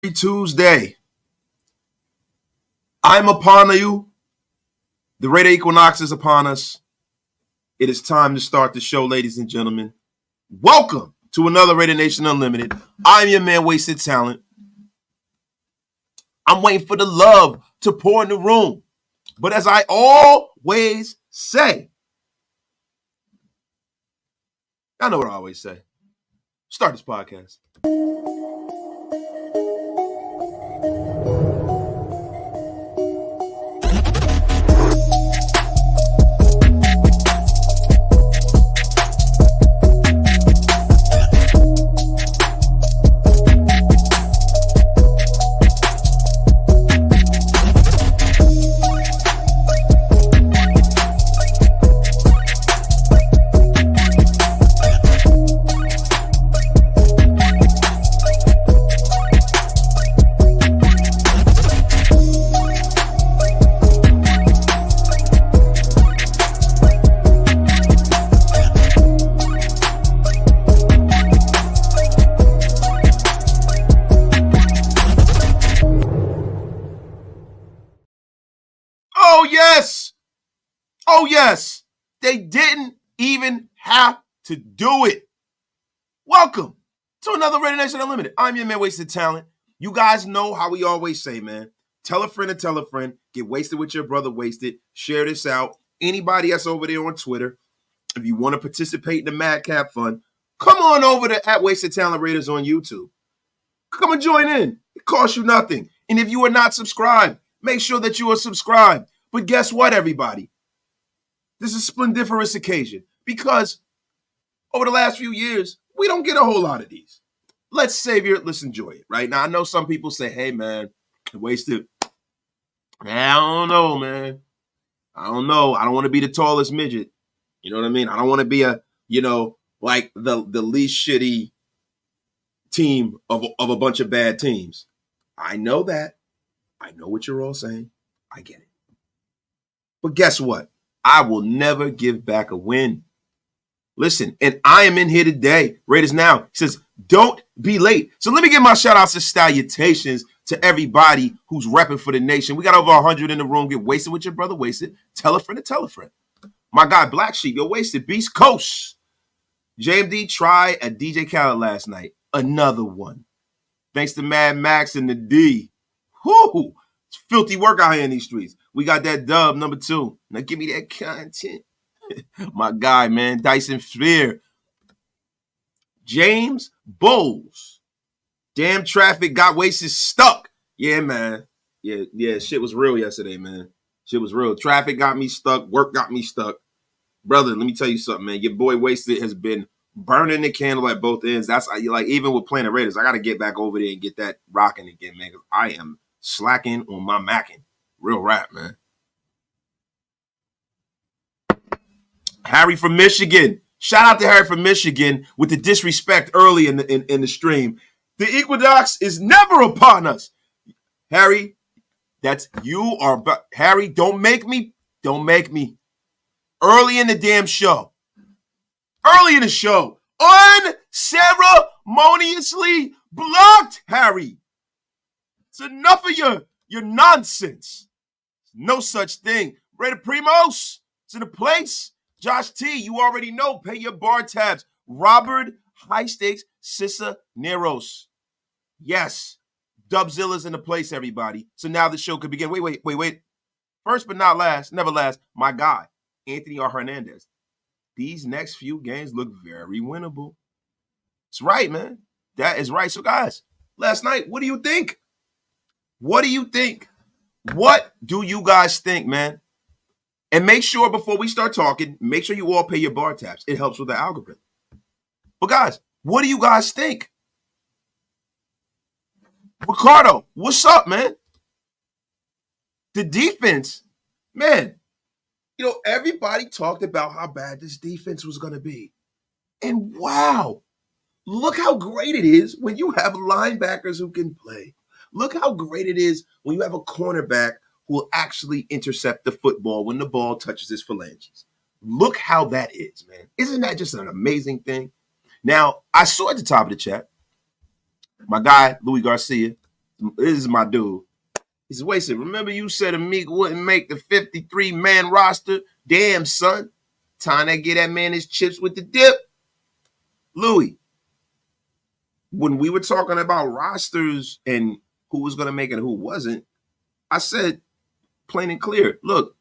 Tuesday. I'm upon you. The Raider Equinox is upon us. It is time to start the show, ladies and gentlemen. Welcome to another Raider Nation Unlimited. I'm your man, Wasted Talent. I'm waiting for the love to pour in the room. But as I always say, I know what I always say. Start this podcast. Oh, yes. They didn't even have to do it. Welcome to another Raider Nation Unlimited. I'm your man, Wasted Talent. You guys know how we always say, man. Tell a friend and tell a friend. Get wasted with your brother, Wasted. Share this out. Anybody that's over there on Twitter, if you want to participate in the Madcap Fun, come on over to @Wasted Talent Raiders on YouTube. Come and join in. It costs you nothing. And if you are not subscribed, make sure that you are subscribed. But guess what, everybody? This is a splendiferous occasion because over the last few years, we don't get a whole lot of these. Let's savor it. Let's enjoy it, right? Now, I know some people say, hey, man, Wasted. I don't know, man. I don't know. I don't want to be the tallest midget. You know what I mean? I don't want to be like the least shitty team of a bunch of bad teams. I know that. I know what you're all saying. I get it. But guess what? I will never give back a win. Listen, and I am in here today. Raiders Now says, don't be late. So let me give my shout outs and salutations to everybody who's repping for the nation. We got over 100 in the room. Get wasted with your brother, Wasted. Tell a friend to tell a friend. My guy, Black Sheep, you're Wasted. Beast Coast. JMD tried a DJ Khaled last night. Another one. Thanks to Mad Max and the D. Whoo! It's filthy work out here in these streets. We got that dub, number 2. Now give me that content. My guy, man, Dyson Sphere. James Bowles. Damn traffic got wasted stuck. Yeah, man. Yeah, shit was real yesterday, man. Shit was real. Traffic got me stuck. Work got me stuck. Brother, let me tell you something, man. Your boy Wasted has been burning the candle at both ends. That's like, even with playing the Raiders, I got to get back over there and get that rocking again, man, because I am slacking on my macking. Real rap, man. Harry from Michigan. Shout out to Harry from Michigan with the disrespect early in the stream. The Equinox is never upon us. Harry, that's you are. Harry, don't make me. Early in the damn show. Early in the show. Unceremoniously blocked, Harry. It's enough of your nonsense. No such thing. Raider Primos, it's in the place. Josh T, you already know. Pay your bar tabs. Robert High Stakes Cisneros. Yes. Dubzilla's in the place, everybody. So now the show could begin. Wait. First but not last, never last, my guy, Anthony R. Hernandez. These next few games look very winnable. That's right, man. That is right. So, guys, last night, what do you think? What do you think? What do you guys think, man? And make sure before we start talking, make sure you all pay your bar tabs. It helps with the algorithm. But guys, what do you guys think? Ricardo, what's up, man? The defense, man, everybody talked about how bad this defense was going to be. And wow, look how great it is when you have linebackers who can play. Look how great it is when you have a cornerback who will actually intercept the football when the ball touches his phalanges. Look how that is, man. Isn't that just an amazing thing? Now, I saw at the top of the chat, my guy, Louis Garcia, This is my dude. He said, wait a second, remember you said Amik wouldn't make the 53-man roster? Damn, son. Time to get that man his chips with the dip. Louis, when we were talking about rosters and who was going to make it and who wasn't, I said plain and clear, look,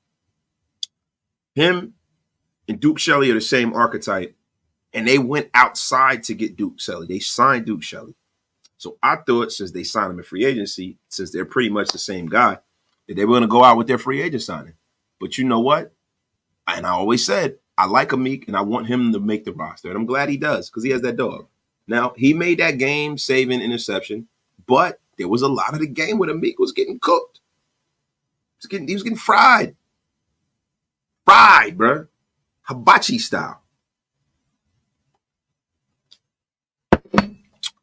him and Duke Shelley are the same archetype, and they went outside to get Duke Shelley. They signed Duke Shelley. So I thought since they signed him in free agency, since they're pretty much the same guy, that they were going to go out with their free agent signing. But you know what? And I always said, I like Amik, and I want him to make the roster. And I'm glad he does because he has that dog. Now, he made that game-saving interception, but there was a lot of the game where Amik was getting cooked. He was getting fried. Fried, bro. Hibachi style.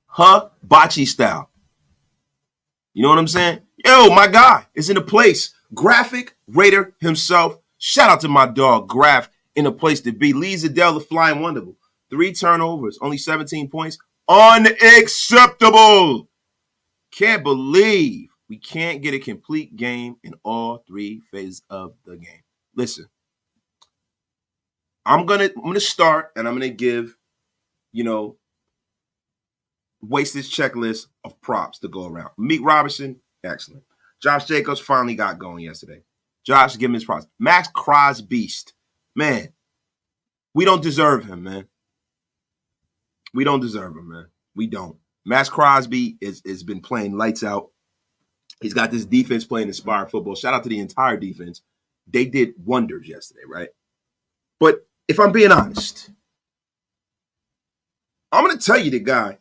Hibachi style. You know what I'm saying? Yo, my guy is in the place. Graphic Raider himself. Shout out to my dog, Graph, in a place to be. Leads Adele, the flying wonderful. 3 turnovers, only 17 points. Unacceptable. Can't believe we can't get a complete game in all 3 phases of the game. Listen, I'm gonna start and I'm gonna give, wasted checklist of props to go around. Amik Robertson, excellent. Josh Jacobs finally got going yesterday. Josh, give him his props. Max Crosby, man, we don't deserve him, man. We don't deserve him, man. We don't. Max Crosby has been playing lights out. He's got this defense playing inspired football. Shout out to the entire defense. They did wonders yesterday, right? But if I'm being honest, I'm going to tell you the guy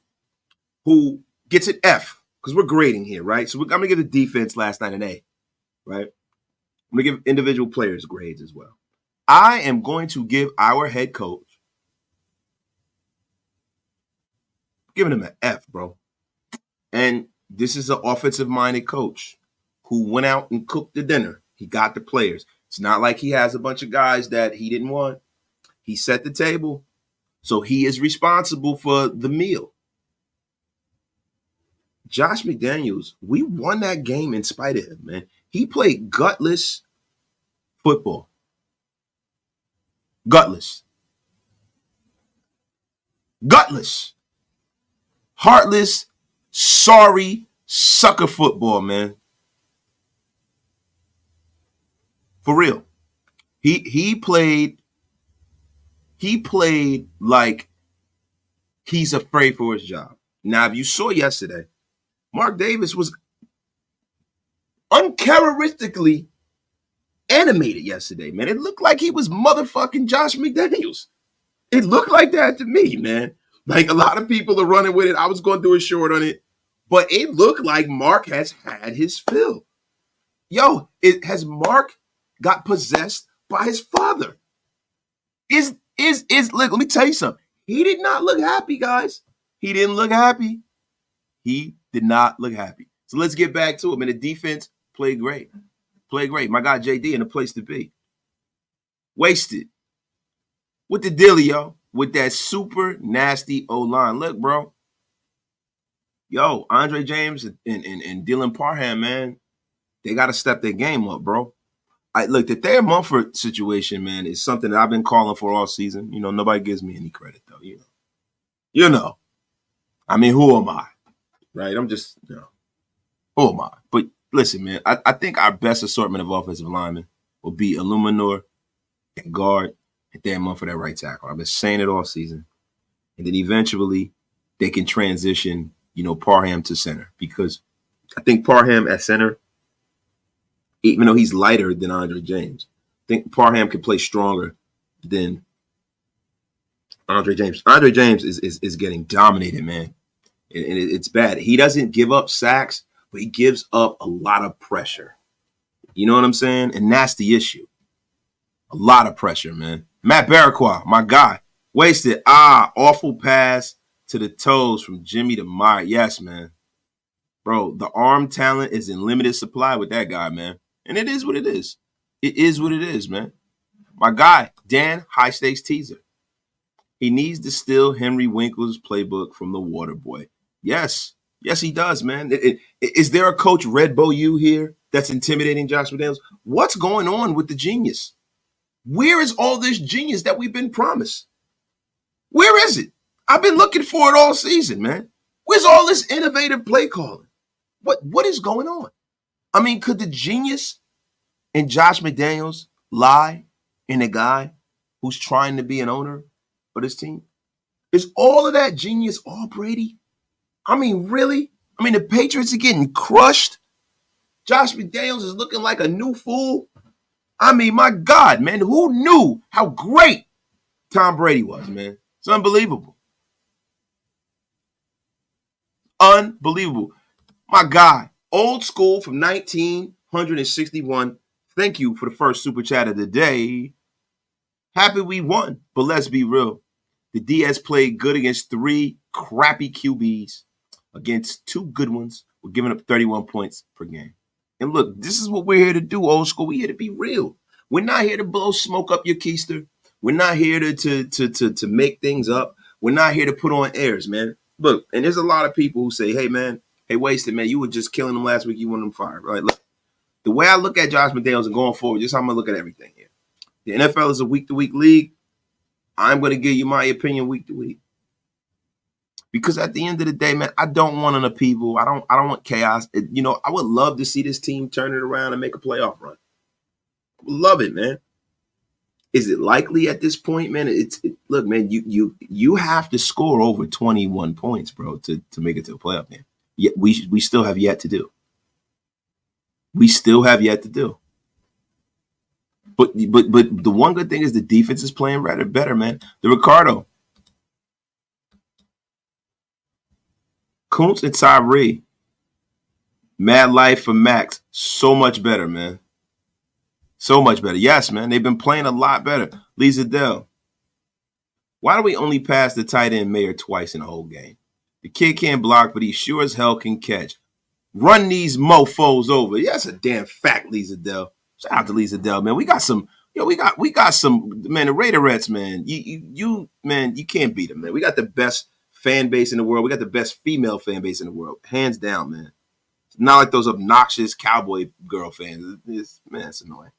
who gets an F, because we're grading here, right? So I'm going to give the defense last night an A, right? I'm going to give individual players grades as well. I am going to give our head coach, giving him an F, bro. And this is an offensive-minded coach who went out and cooked the dinner. He got the players. It's not like he has a bunch of guys that he didn't want. He set the table, so he is responsible for the meal. Josh McDaniels, we won that game in spite of him, man. He played gutless football. Gutless. Heartless, sorry, sucker football, man. For real. He played like he's afraid for his job. Now, if you saw yesterday, Mark Davis was uncharacteristically animated yesterday, man. It looked like he was motherfucking Josh McDaniels. It looked like that to me, man. Like a lot of people are running with it. I was going to do a short on it, but it looked like Mark has had his fill. Yo, has Mark got possessed by his father? Look, let me tell you something. He did not look happy, guys. He didn't look happy. He did not look happy. So let's get back to him. And the defense played great. My guy JD in a place to be. Wasted. What the dealio with that super nasty O-line? Look, bro. Yo, Andre James and Dylan Parham, man, they got to step their game up, bro. Look, the Thayer Mumford situation, man, is something that I've been calling for all season. Nobody gives me any credit, though. I mean, who am I? Right? I'm just, who am I? But listen, man, I think our best assortment of offensive linemen will be Illuminor at guard and Thayer Mumford at right tackle. I've been saying it all season. And then eventually they can transition, Parham to center, because I think Parham at center, even though he's lighter than Andre James, I think Parham can play stronger than Andre James. Andre James is getting dominated, man. And it's bad. He doesn't give up sacks, but he gives up a lot of pressure. You know what I'm saying? And that's the issue. A lot of pressure, man. Matt Barraquah, my guy, wasted. Awful pass to the toes from Jimmy to Meyers. Yes, man. Bro, the arm talent is in limited supply with that guy, man. And it is what it is. It is what it is, man. My guy, Dan, high-stakes teaser. He needs to steal Henry Winkler's playbook from the Water Boy. Yes, Yes, he does, man. Is there a coach Red Bo U here that's intimidating Josh McDaniels? What's going on with the genius? Where is all this genius that we've been promised? Where is it? I've been looking for it all season, man. Where's all this innovative play calling? What is going on? I mean, could the genius in Josh McDaniels lie in a guy who's trying to be an owner of this team? Is all of that genius all Brady? I mean, really? I mean, the Patriots are getting crushed. Josh McDaniels is looking like a new fool. I mean, my God, man, who knew how great Tom Brady was, man? It's unbelievable. Unbelievable. My God, old school from 1961. Thank you for the first super chat of the day. Happy we won, but let's be real. The DS played good against 3 crappy QBs. Against 2 good ones, we're giving up 31 points per game. And look, this is what we're here to do, old school. We're here to be real. We're not here to blow smoke up your keister. We're not here to make things up. We're not here to put on airs, man. Look, and there's a lot of people who say, hey, man, hey, Wasted, man, you were just killing them last week. You want them fired, right? Look, the way I look at Josh McDaniels and going forward, just how I'm going to look at everything here. The NFL is a week-to-week league. I'm going to give you my opinion week to week. Because at the end of the day, man, I don't want an upheaval. I don't want chaos. I would love to see this team turn it around and make a playoff run. Love it, man. Is it likely at this point, man? Look, man, you have to score over 21 points, bro, to make it to a playoff game. Yet we still have yet to do. We still have yet to do. But the one good thing is the defense is playing better, man. The Ricardo. Kuntz and Tyree. Mad life for Max. So much better, man. So much better. Yes, man. They've been playing a lot better. Lisa Dell. Why do we only pass the tight end Mayer twice in a whole game? The kid can't block, but he sure as hell can catch. Run these mofos over. Yeah, that's a damn fact, Lisa Dell. Shout out to Lisa Dell, man. We got some, we got some, man, the Raiderettes, man. You can't beat them, man. We got the best fan base in the world. We got the best female fan base in the world. Hands down, man. It's not like those obnoxious cowboy girl fans. It's annoying.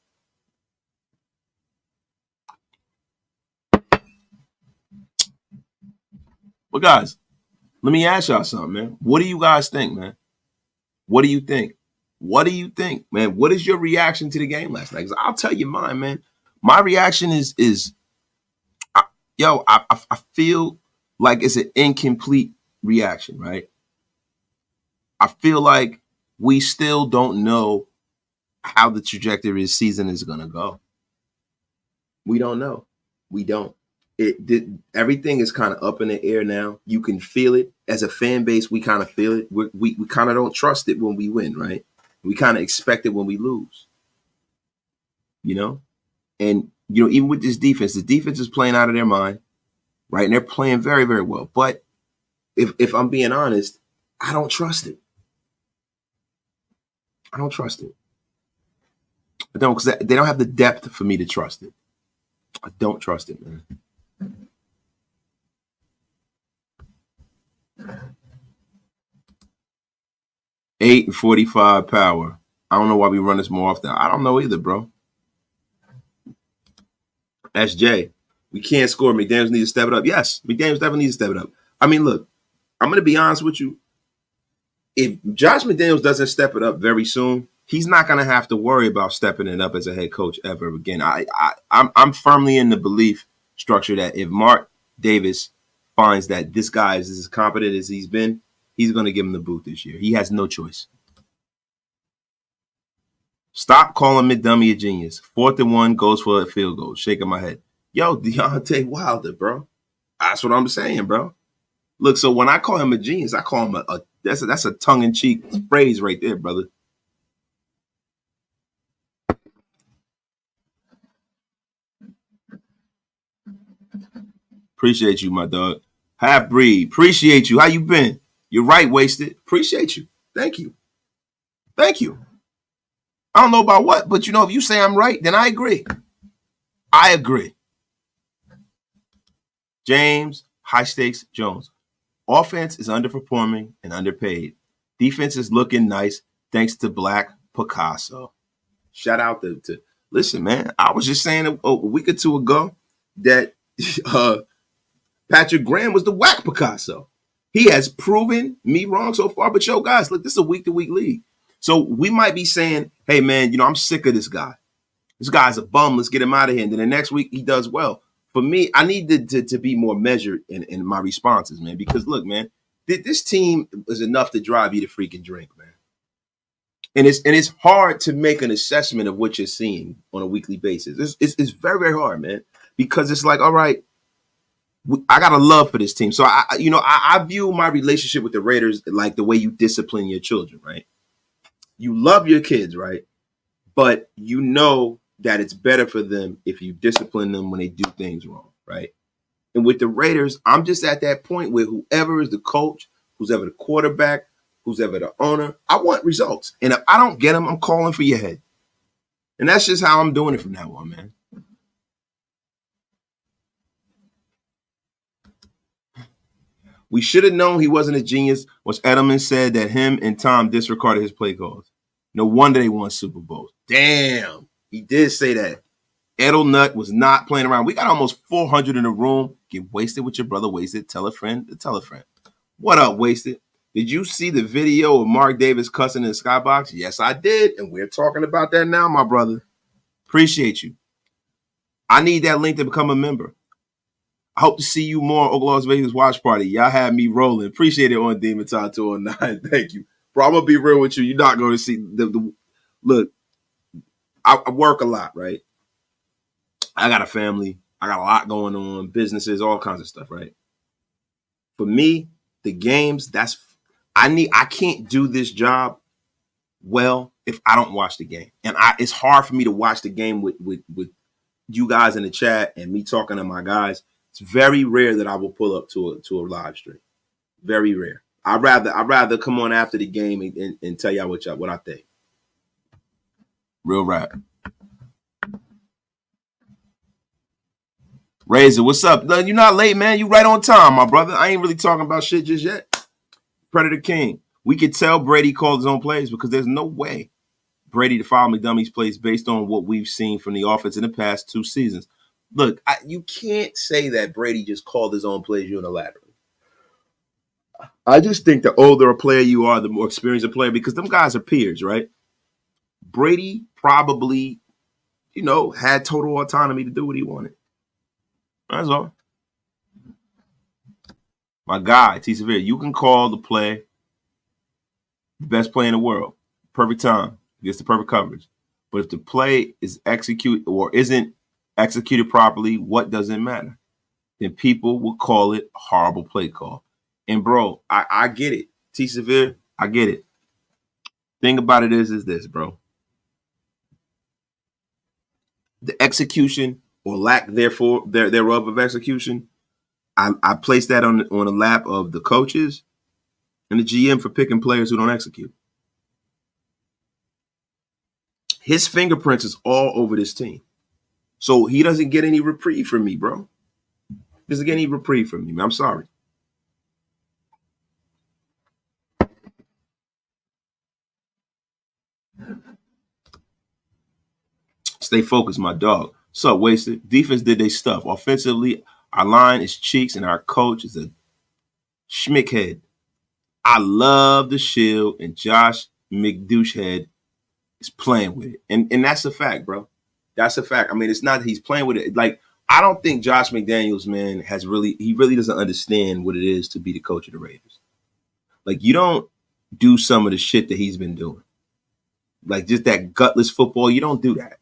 But guys, let me ask y'all something, man. What do you guys think, man? What do you think? What do you think, man? What is your reaction to the game last night? Because I'll tell you mine, man. My reaction is I feel like it's an incomplete reaction, right? I feel like we still don't know how the trajectory of the season is going to go. We don't know. We don't. Everything is kind of up in the air now. You can feel it. As a fan base, we kind of feel it. We kind of don't trust it when we win, right? We kind of expect it when we lose. And even with this defense, the defense is playing out of their mind, right? And they're playing very, very well. But if I'm being honest, I don't trust it. I don't trust it. I don't, because they don't have the depth for me to trust it. I don't trust it, man. Eight and 45 power. I don't know why we run this more often. I don't know either, bro. That's Jay. We can't score. McDaniels needs to step it up. Yes, McDaniels definitely needs to step it up. I mean, look, I'm going to be honest with you. If Josh McDaniels doesn't step it up very soon, he's not going to have to worry about stepping it up as a head coach ever again. I'm firmly in the belief structure that if Mark Davis finds that this guy is as competent as he's been, he's going to give him the boot this year. He has no choice. Stop calling McDummy a genius. 4th and 1 goes for a field goal. Shaking my head. Yo, Deontay Wilder, bro. That's what I'm saying, bro. Look, so when I call him a genius, I call him that's a tongue-in-cheek phrase right there, brother. Appreciate you, my dog. Half breed. Appreciate you. How you been? You're right, Wasted. Appreciate you. Thank you. Thank you. I don't know about what, but if you say I'm right, then I agree. I agree. James High Stakes Jones. Offense is underperforming and underpaid. Defense is looking nice thanks to Black Picasso. Shout out to listen, man. I was just saying a week or two ago that Patrick Graham was the whack Picasso. He has proven me wrong so far. But yo, guys, look, this is a week-to-week league. So we might be saying, hey, man, I'm sick of this guy. This guy's a bum. Let's get him out of here. And then the next week he does well. For me, I need to be more measured in my responses, man. Because look, man, this team is enough to drive you to freaking drink, man. And it's hard to make an assessment of what you're seeing on a weekly basis. It's very, very hard, man. Because it's like, all right, I got a love for this team. So I view my relationship with the Raiders like the way you discipline your children, right? You love your kids, right? But you know that it's better for them if you discipline them when they do things wrong, right? And with the Raiders, I'm just at that point where whoever is the coach, who's ever the quarterback, who's ever the owner, I want results. And if I don't get them, I'm calling for your head. And that's just how I'm doing it from now on, man. We should have known he wasn't a genius once Edelman said that him and Tom disregarded his play calls. No wonder they won Super Bowls. Damn, he did say that. Edelnut was not playing around. We got almost 400 in the room. Get wasted with your brother, Wasted. Tell a friend to tell a friend. What up, Wasted? Did you see the video of Mark Davis cussing in the skybox? Yes, I did. And we're talking about that now, my brother. Appreciate you. I need that link to become a member. I hope to see you more at Las Vegas watch party. Y'all had me rolling. Appreciate it on Demon Time 209. Thank you. Bro, I'm going to be real with you. You're not going to see the look, I work a lot, right? I got a family. I got a lot going on, businesses, all kinds of stuff, right? For me, the games, I can't do this job well if I don't watch the game. And it's hard for me to watch the game with you guys in the chat and me talking to my guys. It's very rare that I will pull up to a live stream. Very rare. I'd rather come on after the game and tell y'all what I think. Real rap. Razor, what's up? You're not late, man. You right on time, my brother. I ain't really talking about shit just yet. Predator King. We could tell Brady called his own plays because there's no way Brady to follow McDummie's plays based on what we've seen from the offense in the past 2 seasons. Look, you can't say that Brady just called his own plays unilaterally. I just think the older a player you are, the more experienced a player, because them guys are peers, right? Brady probably, had total autonomy to do what he wanted. That's all. My guy, T. Severe, you can call the play the best play in the world. Perfect time. Gets the perfect coverage. But if the play is executed or isn't executed properly, what does it matter? Then people will call it a horrible play call. And, bro, I get it. T. Severe, I get it. Thing about it is this, bro. The execution or lack thereof of execution, I place that on the lap of the coaches and the GM for picking players who don't execute. His fingerprints is all over this team. So he doesn't get any reprieve from me, bro. He doesn't get any reprieve from me, man. I'm sorry. Stay focused, my dog. What's up, Wasted? Defense did their stuff. Offensively, our line is cheeks and our coach is a schmickhead. I love the shield, and Josh McDouchehead is playing with it. And that's a fact, bro. That's a fact. I mean, it's not that he's playing with it. Like, I don't think Josh McDaniels, man, he really doesn't understand what it is to be the coach of the Raiders. Like, you don't do some of the shit that he's been doing. Like, just that gutless football, you don't do that.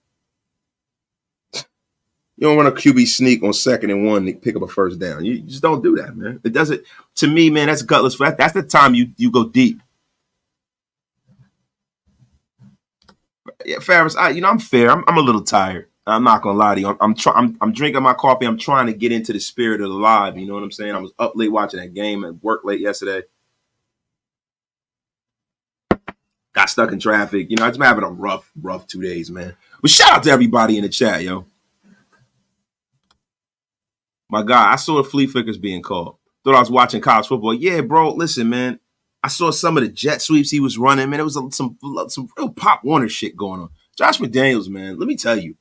You don't run a QB sneak on 2nd and 1 to pick up a first down. You just don't do that, man. It doesn't. To me, man, that's gutless. That's the time you go deep. Yeah, Farris, I'm fair. I'm a little tired. I'm not gonna lie to you. I'm drinking my coffee. I'm trying to get into the spirit of the live. You know what I'm saying? I was up late watching that game and work late yesterday. Got stuck in traffic. I've been having a rough 2 days, man. But shout out to everybody in the chat, yo. My guy, I saw the flea flickers being called. thought I was watching college football. Yeah, bro, listen, man. I saw some of the jet sweeps he was running, man. It was some real Pop Warner shit going on. Josh McDaniels, man, let me tell you,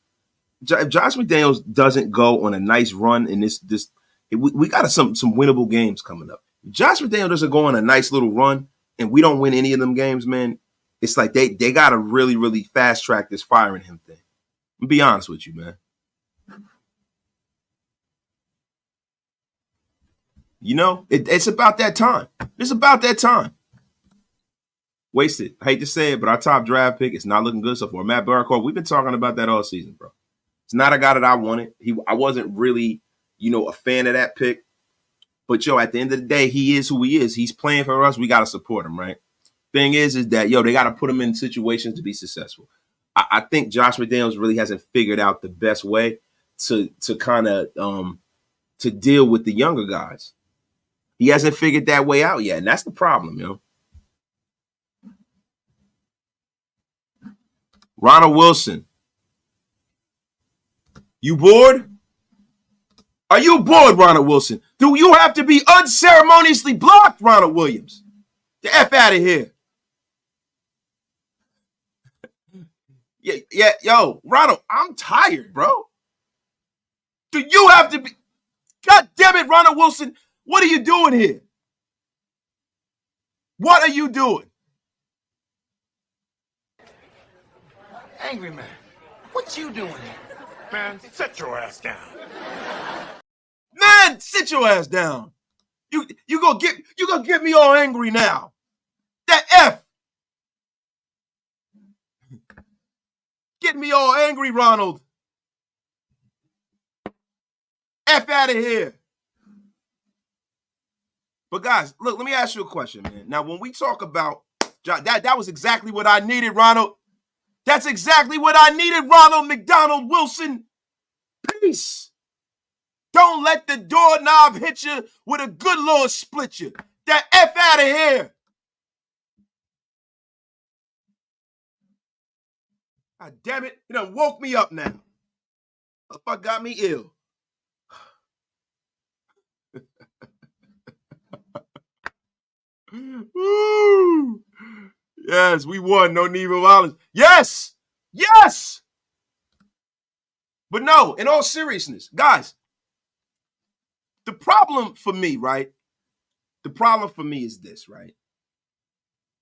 if Josh McDaniels doesn't go on a nice run in we got some winnable games coming up. If Josh McDaniels doesn't go on a nice little run and we don't win any of them games, man, it's like they got to really, really fast track this firing him thing. I'll be honest with you, man. You know, it's about that time. It's about that time. Wasted. I hate to say it, but our top draft pick is not looking good so far. Matt Baracor, we've been talking about that all season, bro. It's not a guy that I wanted. I wasn't really, a fan of that pick. But, at the end of the day, he is who he is. He's playing for us. We got to support him, right? Thing is that, they got to put him in situations to be successful. I think Josh McDaniels really hasn't figured out the best way to kind of to deal with the younger guys. He hasn't figured that way out yet, and that's the problem, Ronald Wilson. You bored? Are you bored, Ronald Wilson? Do you have to be unceremoniously blocked, Ronald Williams? The F out of here. Yeah, yo, Ronald, I'm tired, bro. Do you have to be? God damn it, Ronald Wilson. What are you doing here? What are you doing? Angry man, what you doing here? Man, sit your ass down. Man, sit your ass down. You gonna get me all angry now. That F. Get me all angry, Ronald. F out of here. But guys, look, let me ask you a question, man. Now, when we talk about that was exactly what I needed, Ronald. That's exactly what I needed, Ronald McDonald Wilson. Peace. Don't let the doorknob hit you with a good Lord split you. That F out of here. God damn it. You done woke me up now. Motherfucker got me ill. Woo. Yes, we won. No need for violence. Yes. Yes. But no, in all seriousness, guys, the problem for me, right? The problem for me is this, right?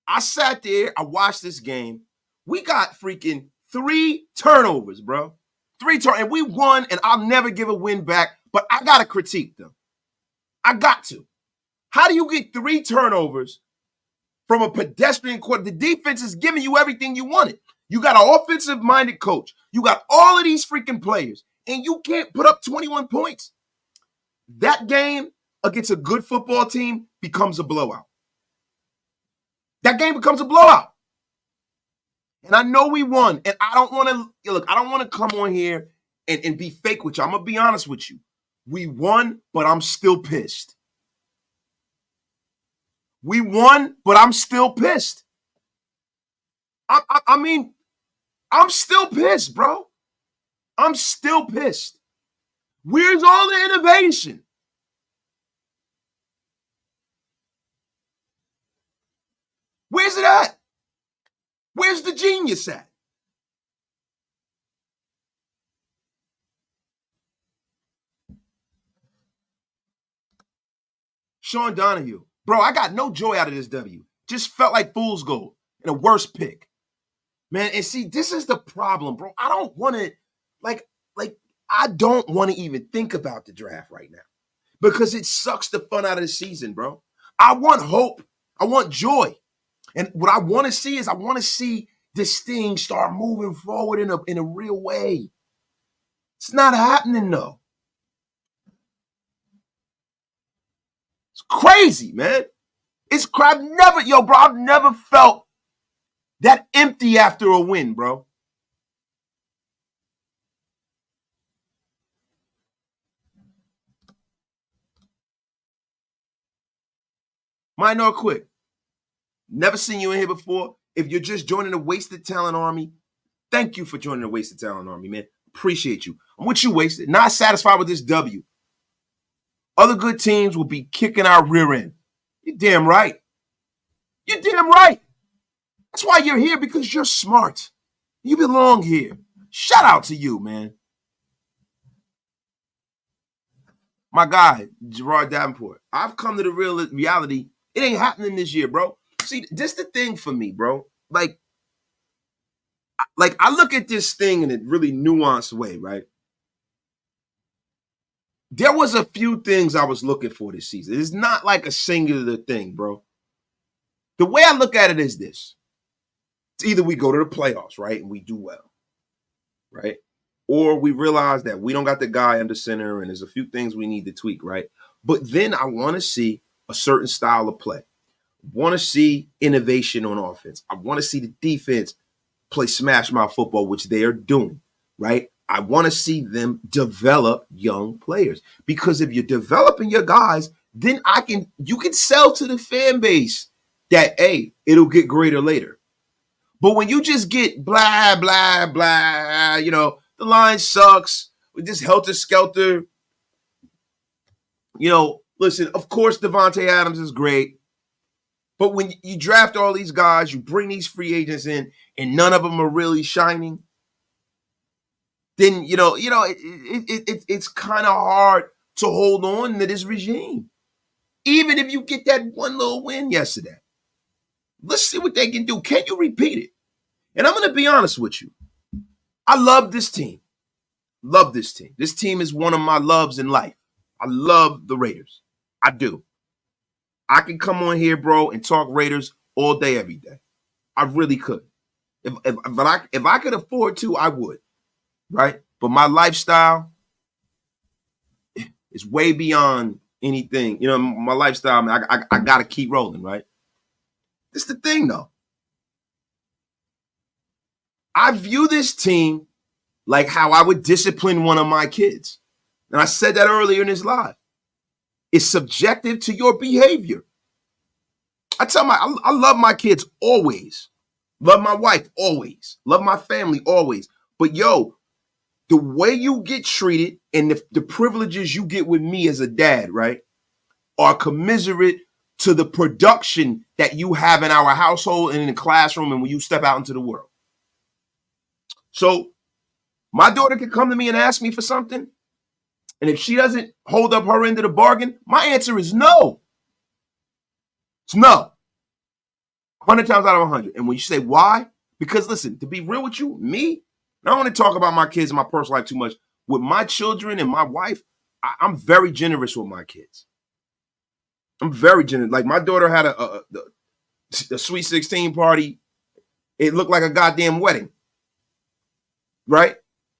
I sat there, I watched this game. We got freaking 3 turnovers, bro. 3 turnovers, and we won, and I'll never give a win back, but I got to critique them. I got to. How do you get 3 turnovers from a pedestrian court? The defense is giving you everything you wanted. You got an offensive-minded coach. You got all of these freaking players, and you can't put up 21 points. That game against a good football team becomes a blowout. That game becomes a blowout. And I know we won, and I don't want to, look, I don't want to come on here and be fake with you. I'm going to be honest with you. We won, but I'm still pissed. We won, but I'm still pissed. I mean, I'm still pissed, bro. I'm still pissed. Where's all the innovation? Where's it at? Where's the genius at? Sean Donahue. Bro, I got no joy out of this W. Just felt like fool's gold and a worse pick. Man, and see, this is the problem, bro. I don't want to, I don't want to even think about the draft right now because it sucks the fun out of the season, bro. I want hope. I want joy. And what I want to see is I want to see this thing start moving forward in a real way. It's not happening, though. It's crazy, man. It's crap. I've never felt that empty after a win, bro. Mind or quick. Never seen you in here before. If you're just joining the Wasted Talent Army, thank you for joining the Wasted Talent Army, man. Appreciate you. I'm with you, Wasted. Not satisfied with this W. Other good teams will be kicking our rear end. You're damn right. You're damn right. That's why you're here, because you're smart. You belong here. Shout out to you, man. My guy, Gerard Davenport. I've come to the reality. It ain't happening this year, bro. See, this the thing for me, bro. Like I look at this thing in a really nuanced way, right? There was a few things I was looking for this season. It's not like a singular thing, bro. The way I look at it is this. It's either we go to the playoffs, right, and we do well, right? Or we realize that we don't got the guy under center and there's a few things we need to tweak, right? But then I want to see a certain style of play. I want to see innovation on offense. I want to see the defense play smash mouth football, which they are doing, right? I want to see them develop young players, because if you're developing your guys, then you can sell to the fan base that, hey, it'll get greater later. But when you just get blah, blah, blah, the line sucks, we just helter-skelter, listen, of course Davante Adams is great, but when you draft all these guys, you bring these free agents in, and none of them are really shining, then it's kind of hard to hold on to this regime. Even if you get that one little win yesterday, let's see what they can do. Can you repeat it? And I'm going to be honest with you. I love this team. Love this team. This team is one of my loves in life. I love the Raiders. I do. I can come on here, bro, and talk Raiders all day, every day. I really could. If I could afford to, I would. Right? But my lifestyle is way beyond anything. My lifestyle, man, I got to keep rolling, right? This is the thing, though. I view this team like how I would discipline one of my kids. And I said that earlier in this live. It's subjective to your behavior. I love my kids always. Love my wife always. Love my family always. But the way you get treated and the privileges you get with me as a dad, right, are commiserate to the production that you have in our household and in the classroom and when you step out into the world. So my daughter can come to me and ask me for something, and if she doesn't hold up her end of the bargain, my answer is no. It's no. 100 times out of 100. And when you say why, because listen, to be real with you, me, I don't want to talk about my kids and my personal life too much. With my children and my wife, I'm very generous with my kids. I'm very generous. Like my daughter had a Sweet 16 party. It looked like a goddamn wedding. Right?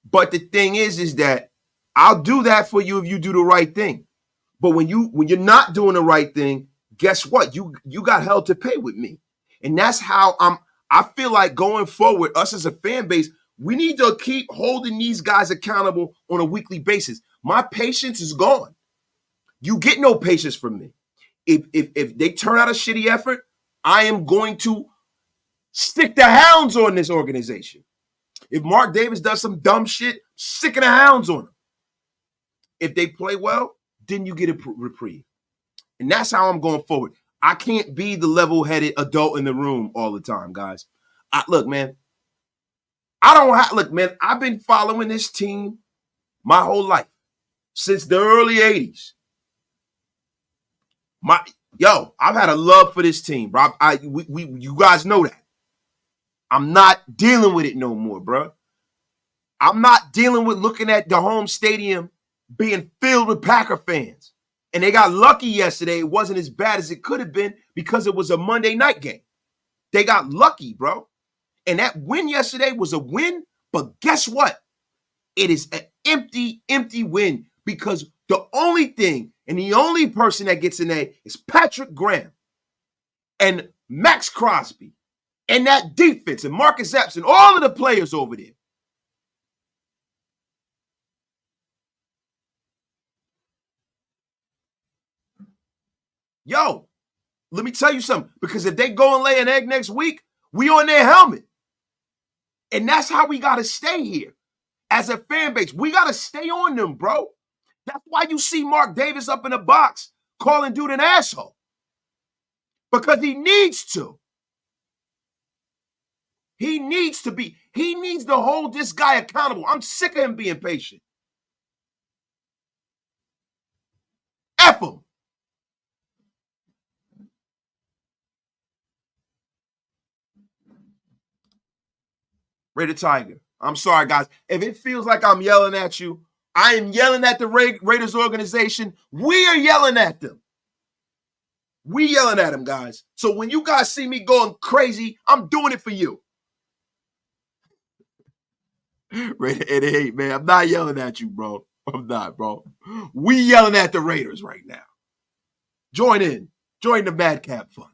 But the thing is that I'll do that for you if you do the right thing. But when you're not doing the right thing, guess what? You got hell to pay with me. And that's how I feel like going forward, us as a fan base, we need to keep holding these guys accountable on a weekly basis. My patience is gone. You get no patience from me. If they turn out a shitty effort, I am going to stick the hounds on this organization. If Mark Davis does some dumb shit, sicking the hounds on him. If they play well, then you get a reprieve. And that's how I'm going forward. I can't be the level-headed adult in the room all the time, guys. Look, man, I've been following this team my whole life, since the early 80s. I've had a love for this team, bro. You guys know that. I'm not dealing with it no more, bro. I'm not dealing with looking at the home stadium being filled with Packer fans. And they got lucky yesterday. It wasn't as bad as it could have been because it was a Monday night game. They got lucky, bro. And that win yesterday was a win, but guess what? It is an empty, empty win because the only thing and the only person that gets an A is Patrick Graham and Max Crosby and that defense and Marcus Epps and all of the players over there. Yo, let me tell you something, because if they go and lay an egg next week, we on their helmet. And that's how we got to stay here as a fan base. We got to stay on them, bro. That's why you see Mark Davis up in the box calling dude an asshole. Because he needs to. He needs to hold this guy accountable. I'm sick of him being patient. F him. Raider Tiger. I'm sorry, guys. If it feels like I'm yelling at you, I am yelling at the Raiders organization. We are yelling at them. We yelling at them, guys. So when you guys see me going crazy, I'm doing it for you. Raider 88, man. I'm not yelling at you, bro. I'm not, bro. We yelling at the Raiders right now. Join in. Join the Madcap fun.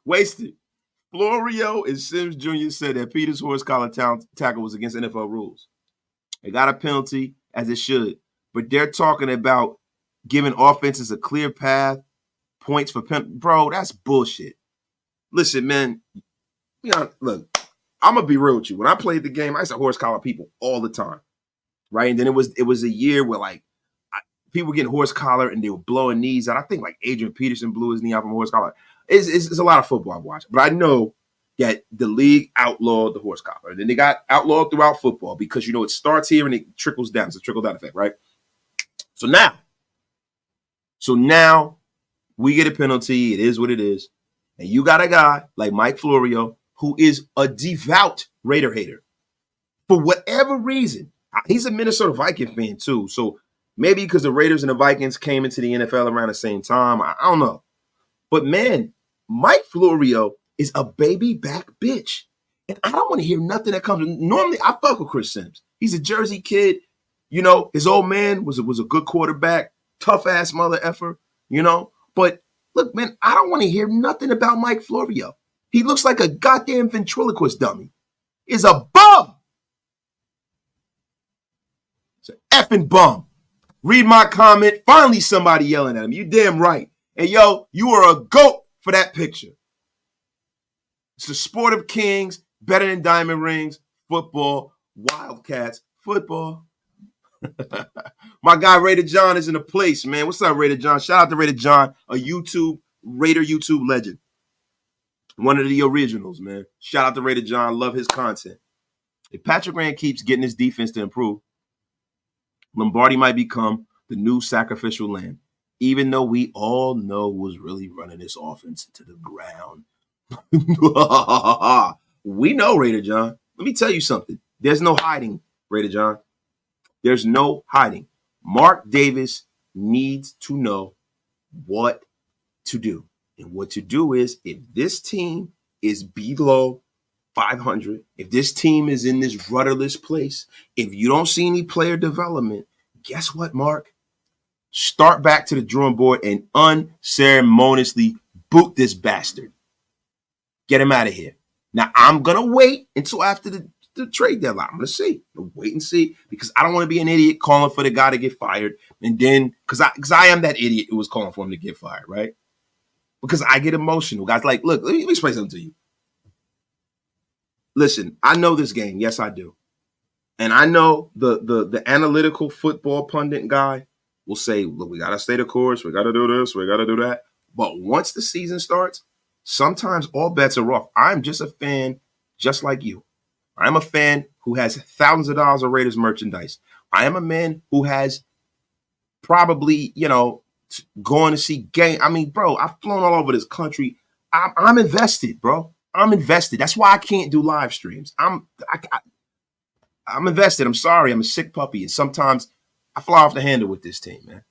Wasted. Florio and Sims Jr. said that Peter's horse collar tackle was against NFL rules. They got a penalty, as it should. But they're talking about giving offenses a clear path, points for bro, that's bullshit. Listen, man, look, I'm going to be real with you. When I played the game, I used to horse collar people all the time, right? And then it was a year where, like, people were getting horse collar and they were blowing knees out. I think, like, Adrian Peterson blew his knee out from horse collar. It's a lot of football I've watched. But I know that the league outlawed the horse collar. And then they got outlawed throughout football because, it starts here and it trickles down. It's a trickle-down effect, right? So now we get a penalty. It is what it is. And you got a guy like Mike Florio who is a devout Raider hater. For whatever reason, he's a Minnesota Viking fan too. So maybe because the Raiders and the Vikings came into the NFL around the same time. I don't know. But, man, Mike Florio is a baby back bitch. And I don't want to hear nothing that comes. Normally, I fuck with Chris Sims. He's a Jersey kid. His old man was a good quarterback, tough-ass mother effer, But, look, man, I don't want to hear nothing about Mike Florio. He looks like a goddamn ventriloquist dummy. He's a bum. It's an effing bum. Read my comment. Finally, somebody yelling at him. You damn right. And, yo, you are a GOAT for that picture. It's the sport of kings, better than diamond rings, football, Wildcats, football. My guy Raider John is in the place, man. What's up, Raider John? Shout out to Raider John, a Raider YouTube legend. One of the originals, man. Shout out to Raider John. Love his content. If Patrick Graham keeps getting his defense to improve, Lombardi might become the new sacrificial lamb, even though we all know who's really running this offense to the ground. We know, Raider John. Let me tell you something. There's no hiding, Raider John. There's no hiding. Mark Davis needs to know what to do. And what to do is, if this team is below 500, if this team is in this rudderless place, if you don't see any player development, guess what, Mark? Start back to the drawing board and unceremoniously boot this bastard. Get him out of here. Now, I'm going to wait until after the trade deadline. I'm going to see. Wait and see, because I don't want to be an idiot calling for the guy to get fired. And then, because I am that idiot who was calling for him to get fired, right? Because I get emotional. Guys, like, look, let me explain something to you. Listen, I know this game. Yes, I do. And I know the analytical football pundit guy will say, look, we got to stay the course. We got to do this. We got to do that. But once the season starts, sometimes all bets are off. I'm just a fan just like you. I'm a fan who has thousands of dollars of Raiders merchandise. I am a man who has probably, going to see game. I mean, bro, I've flown all over this country. I'm invested, bro. I'm invested. That's why I can't do live streams. I'm invested. I'm sorry. I'm a sick puppy. And sometimes I fly off the handle with this team, man.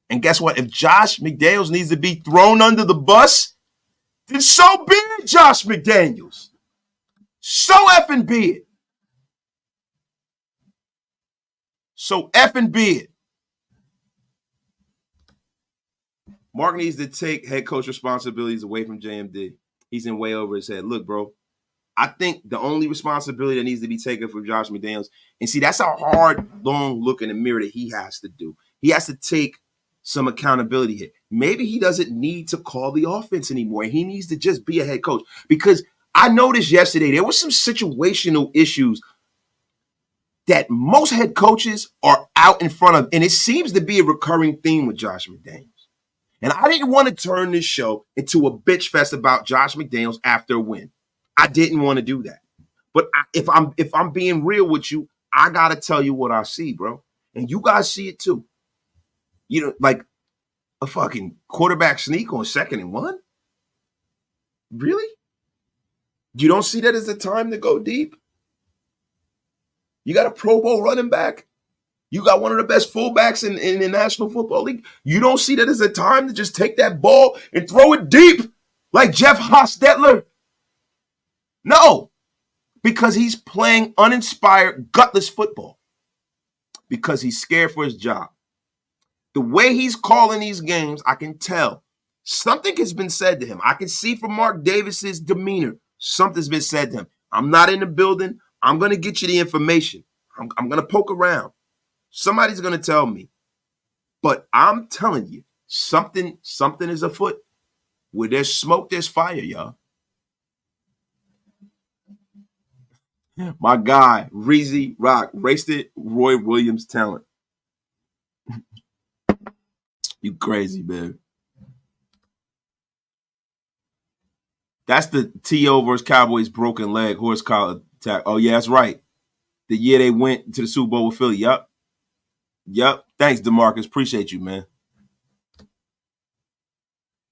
And guess what? If Josh McDaniels needs to be thrown under the bus, then so be it, Josh McDaniels. So effing be it. So effing be it. Mark needs to take head coach responsibilities away from JMD. He's in way over his head. Look, bro, I think the only responsibility that needs to be taken for Josh McDaniels, and see, that's a hard, long look in the mirror that he has to do. He has to take some accountability here. Maybe he doesn't need to call the offense anymore. He needs to just be a head coach, because I noticed yesterday there were some situational issues that most head coaches are out in front of, and it seems to be a recurring theme with Josh McDaniels. And I didn't want to turn this show into a bitch fest about Josh McDaniels after a win. I didn't want to do that. But if I'm being real with you, I gotta tell you what I see, bro. And you guys see it too. You know, like a fucking quarterback sneak on 2nd and 1? Really? You don't see that as a time to go deep? You got a Pro Bowl running back. You got one of the best fullbacks in the National Football League. You don't see that as a time to just take that ball and throw it deep like Jeff Hostetler? No, because he's playing uninspired, gutless football because he's scared for his job. The way he's calling these games, I can tell something has been said to him. I can see from Mark Davis's demeanor, something's been said to him. I'm not in the building. I'm going to get you the information. I'm going to poke around. Somebody's going to tell me. But I'm telling you, something is afoot. Where there's smoke, there's fire, y'all. My guy, Reezy Rock, wasted Roy Williams talent. You crazy, man. That's the T.O. versus Cowboys broken leg horse collar attack. Oh, yeah, that's right. The year they went to the Super Bowl with Philly. Yup. Thanks, DeMarcus. Appreciate you, man.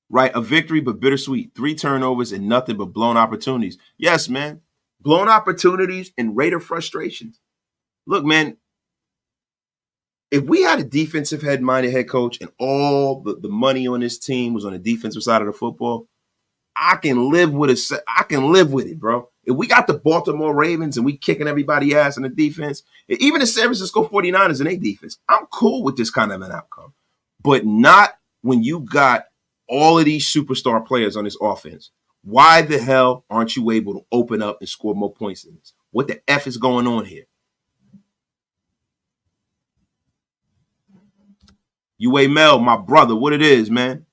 Right, a victory but bittersweet. 3 turnovers and nothing but blown opportunities. Yes, man. Blown opportunities and Raider frustrations. Look, man, if we had a defensive head-minded head coach and all the money on this team was on the defensive side of the football, I can live with it. I can live with it, bro. If we got the Baltimore Ravens and we kicking everybody ass in the defense, even the San Francisco 49ers in their defense, I'm cool with this kind of an outcome. But not when you got all of these superstar players on this offense. Why the hell aren't you able to open up and score more points than this? What the F is going on here? UA Mel, my brother, what it is, man.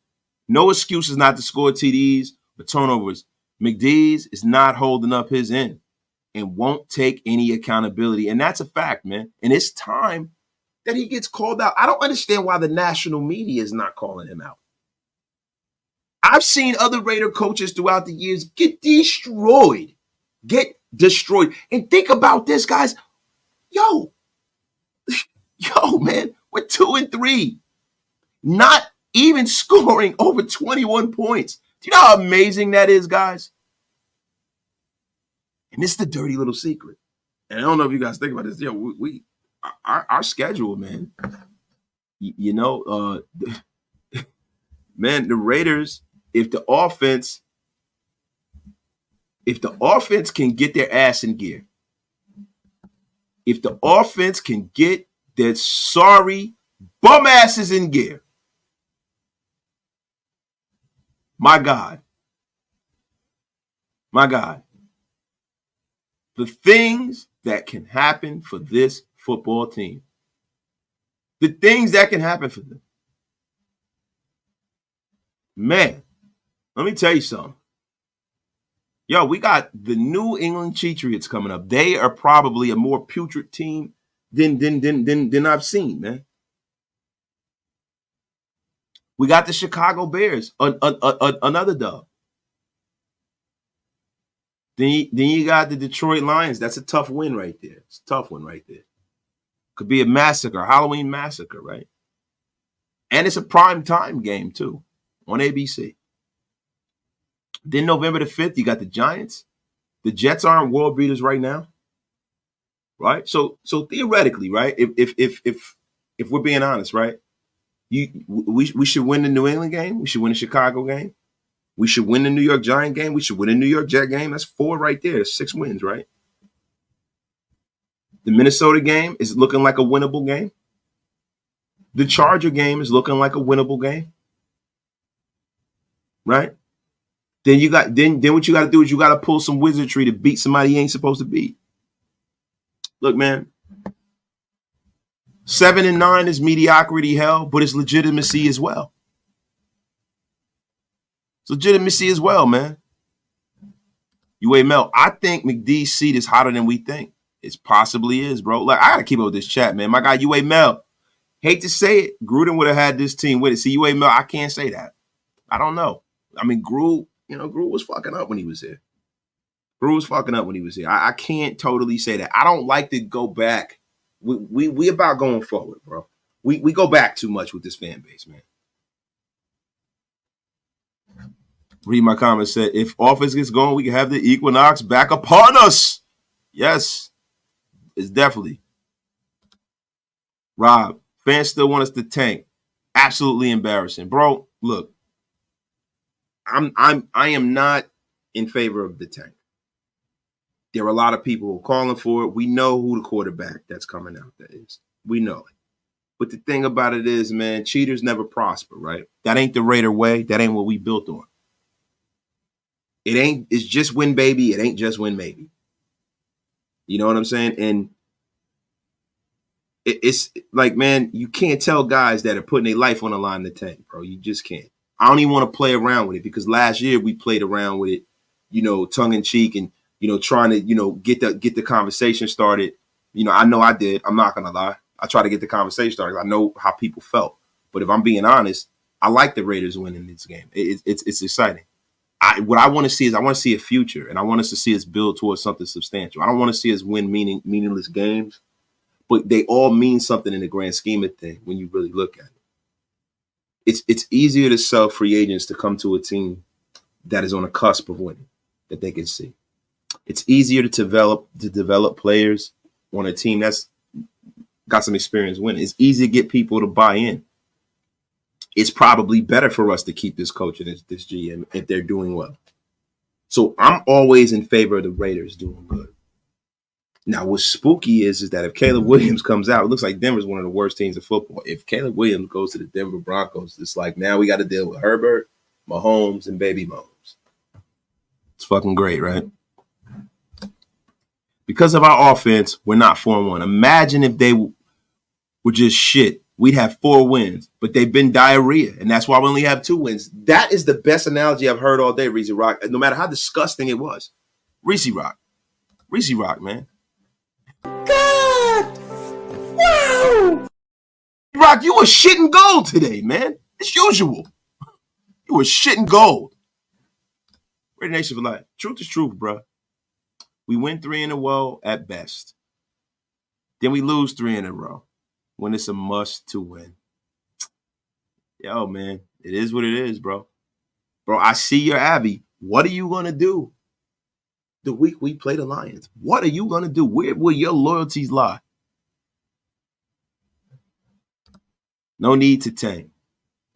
No excuses not to score TDs or turnovers. McDee's is not holding up his end and won't take any accountability. And that's a fact, man. And it's time that he gets called out. I don't understand why the national media is not calling him out. I've seen other Raider coaches throughout the years get destroyed. And think about this, guys. Yo, man, we're 2-3. Not even scoring over 21 points. Do you know how amazing that is, guys? And it's the dirty little secret. And I don't know if you guys think about this. Yo, our schedule, man. Man, the Raiders, if the offense can get their ass in gear, if the offense can get their sorry bum asses in gear, my God, the things that can happen for this football team, the things that can happen for them. Man, let me tell you something. Yo, we got the New England Patriots coming up. They are probably a more putrid team than I've seen, man. We got the Chicago Bears, another dub. Then you got the Detroit Lions. That's a tough win right there. It's a tough one right there. Could be a massacre, Halloween massacre, right? And it's a prime time game too on ABC. Then November the 5th, you got the Giants. The Jets aren't world beaters right now, right? So theoretically, right? If we're being honest, right? We should win the New England game. We should win the Chicago game. We should win the New York Giant game. We should win the New York Jet game. That's 4 right there. That's 6 wins, right? The Minnesota game is looking like a winnable game. The Charger game is looking like a winnable game, right? Then what you got to do is you got to pull some wizardry to beat somebody you ain't supposed to beat. Look, man, 7-9 is mediocrity hell, but it's legitimacy as well. It's legitimacy as well, man. UA Mel, I think McD's seat is hotter than we think. It possibly is, bro. Like, I got to keep up with this chat, man. My guy, UA Mel, hate to say it, Gruden would have had this team with it. See, UA Mel, I can't say that. I don't know. I mean, Gruden was fucking up when he was here. I can't totally say that. I don't like to go back. We about going forward, bro. We go back too much with this fan base, man. Read my comment, said, if offense gets going, we can have the equinox back upon us. Yes, it's definitely. Rob, fans still want us to tank. Absolutely embarrassing. Bro, look, I am not in favor of the tank. There are a lot of people calling for it. We know who the quarterback that's coming out that is. We know it. But the thing about it is, man, cheaters never prosper, right? That ain't the Raider way. That ain't what we built on. It's just win, baby. It ain't just win, maybe. You know what I'm saying? And it's like, man, you can't tell guys that are putting their life on the line to tank, bro. You just can't. I don't even want to play around with it because last year we played around with it, tongue in cheek and, trying to, get the conversation started. I know I did. I'm not going to lie. I try to get the conversation started. I know how people felt. But if I'm being honest, I like the Raiders winning this game. It's exciting. What I want to see is I want to see a future, and I want us to see us build towards something substantial. I don't want to see us win meaningless games, but they all mean something in the grand scheme of things when you really look at it. It's easier to sell free agents to come to a team that is on a cusp of winning that they can see. It's easier to develop players on a team that's got some experience winning. It's easy to get people to buy in. It's probably better for us to keep this coach and this GM if they're doing well. So I'm always in favor of the Raiders doing good. Now, what's spooky is that if Caleb Williams comes out, it looks like Denver's one of the worst teams in football. If Caleb Williams goes to the Denver Broncos, it's like now we got to deal with Herbert, Mahomes, and Baby Mahomes. It's fucking great, right? Because of our offense, we're not 4-1. Imagine if they were just shit. We'd have 4 wins, but they've been diarrhea, and that's why we only have 2 wins. That is the best analogy I've heard all day, Reese Rock, no matter how disgusting it was. Reese Rock, man. God! Wow! Rock, you were shitting gold today, man. As usual. You were shitting gold. Raider Nation for life. Truth is truth, bro. We win 3 in a row at best. Then we lose 3 in a row when it's a must to win. Yo, man, it is what it is, bro. Bro, I see your Abby. What are you going to do the week we play the Lions? What are you going to do? Where will your loyalties lie? No need to tank.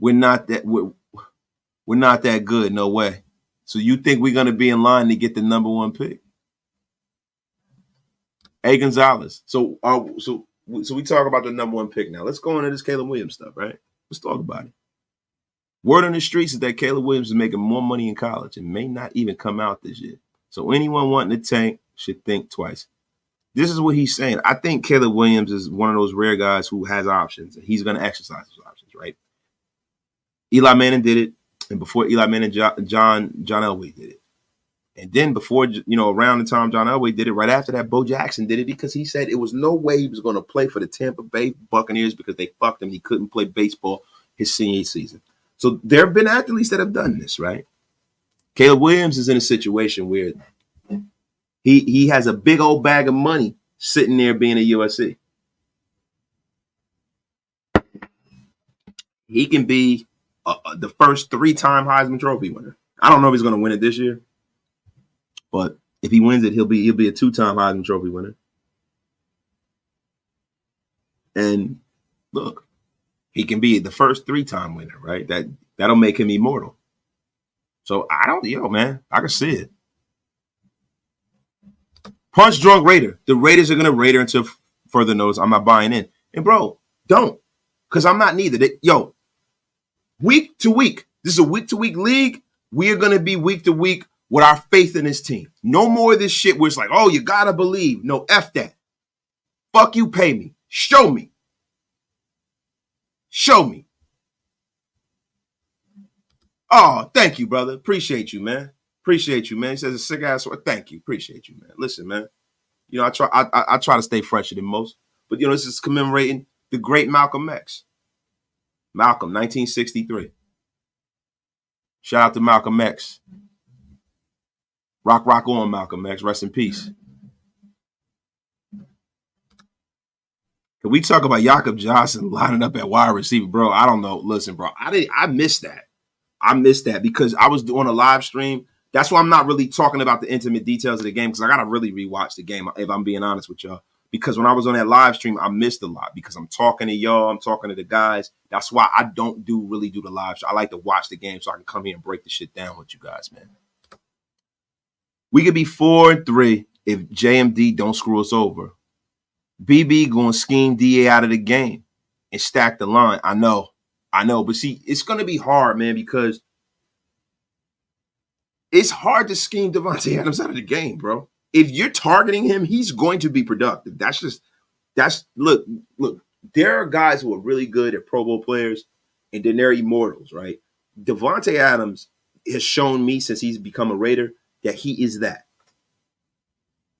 We're not that good, no way. So you think we're going to be in line to get the number 1 pick? Hey, Gonzalez. So we talk about the number 1 pick now. Let's go into this Caleb Williams stuff, right? Let's talk about it. Word on the streets is that Caleb Williams is making more money in college and may not even come out this year. So anyone wanting to tank should think twice. This is what he's saying. I think Caleb Williams is one of those rare guys who has options, and he's going to exercise those options, right? Eli Manning did it, and before Eli Manning, John Elway did it. And then before, around the time John Elway did it, right after that, Bo Jackson did it because he said it was no way he was going to play for the Tampa Bay Buccaneers because they fucked him. He couldn't play baseball his senior season. So there have been athletes that have done this, right? Caleb Williams is in a situation where he has a big old bag of money sitting there being a USC. He can be the first 3-time Heisman Trophy winner. I don't know if he's going to win it this year. But if he wins it, he'll be a 2-time Heisman Trophy winner. And look, he can be the first 3-time winner, right? That'll make him immortal. So man, I can see it. Punch drunk Raider. The Raiders are gonna Raider until further notice. I'm not buying in. And bro, don't, because I'm not neither. Week to week. This is a week-to-week league. We are gonna be week to week with our faith in this team. No more of this shit where it's like, oh, you gotta believe. No, F that. Fuck you, pay me. Show me. Oh, thank you, brother. Appreciate you, man. Appreciate you, man. He says a sick ass. Thank you. Appreciate you, man. Listen, man. You know, I try to stay fresher than most. But, you know, this is commemorating the great Malcolm X. Malcolm, 1963. Shout out to Malcolm X. Rock on, Malcolm X. Rest in peace. Can we talk about Jakob Johnson lining up at wide receiver? Bro, I don't know. Listen, bro, I missed that. I missed that because I was doing a live stream. That's why I'm not really talking about the intimate details of the game because I got to really rewatch the game, if I'm being honest with y'all. Because when I was on that live stream, I missed a lot because I'm talking to y'all. I'm talking to the guys. That's why I don't really do the live show. I like to watch the game so I can come here and break the shit down with you guys, man. We could be 4-3 if JMD don't screw us over. BB going to scheme DA out of the game and stack the line. I know. But see, it's going to be hard, man, because it's hard to scheme Davante Adams out of the game, bro. If you're targeting him, he's going to be productive. Look, there are guys who are really good at Pro Bowl players, and then they're immortals, right? Davante Adams has shown me since he's become a Raider that he is that.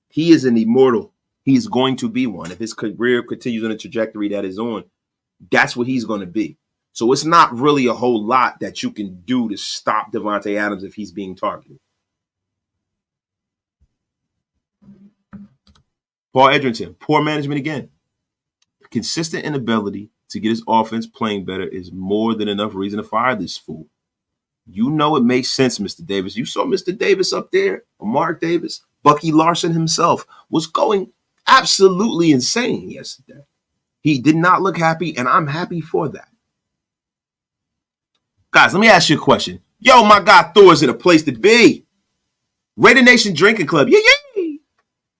He is an immortal. He is going to be one. If his career continues on the trajectory that is on, that's what he's going to be. So it's not really a whole lot that you can do to stop Davante Adams if he's being targeted. Paul Edrington, poor management again. Consistent inability to get his offense playing better is more than enough reason to fire this fool. You know it makes sense, Mr. Davis. You saw Mr. Davis up there, or Mark Davis. Bucky Larson himself was going absolutely insane yesterday. He did not look happy, and I'm happy for that. Guys, let me ask you a question. Yo, my guy Thor is in a place to be. Raider Nation Drinking Club. Yay!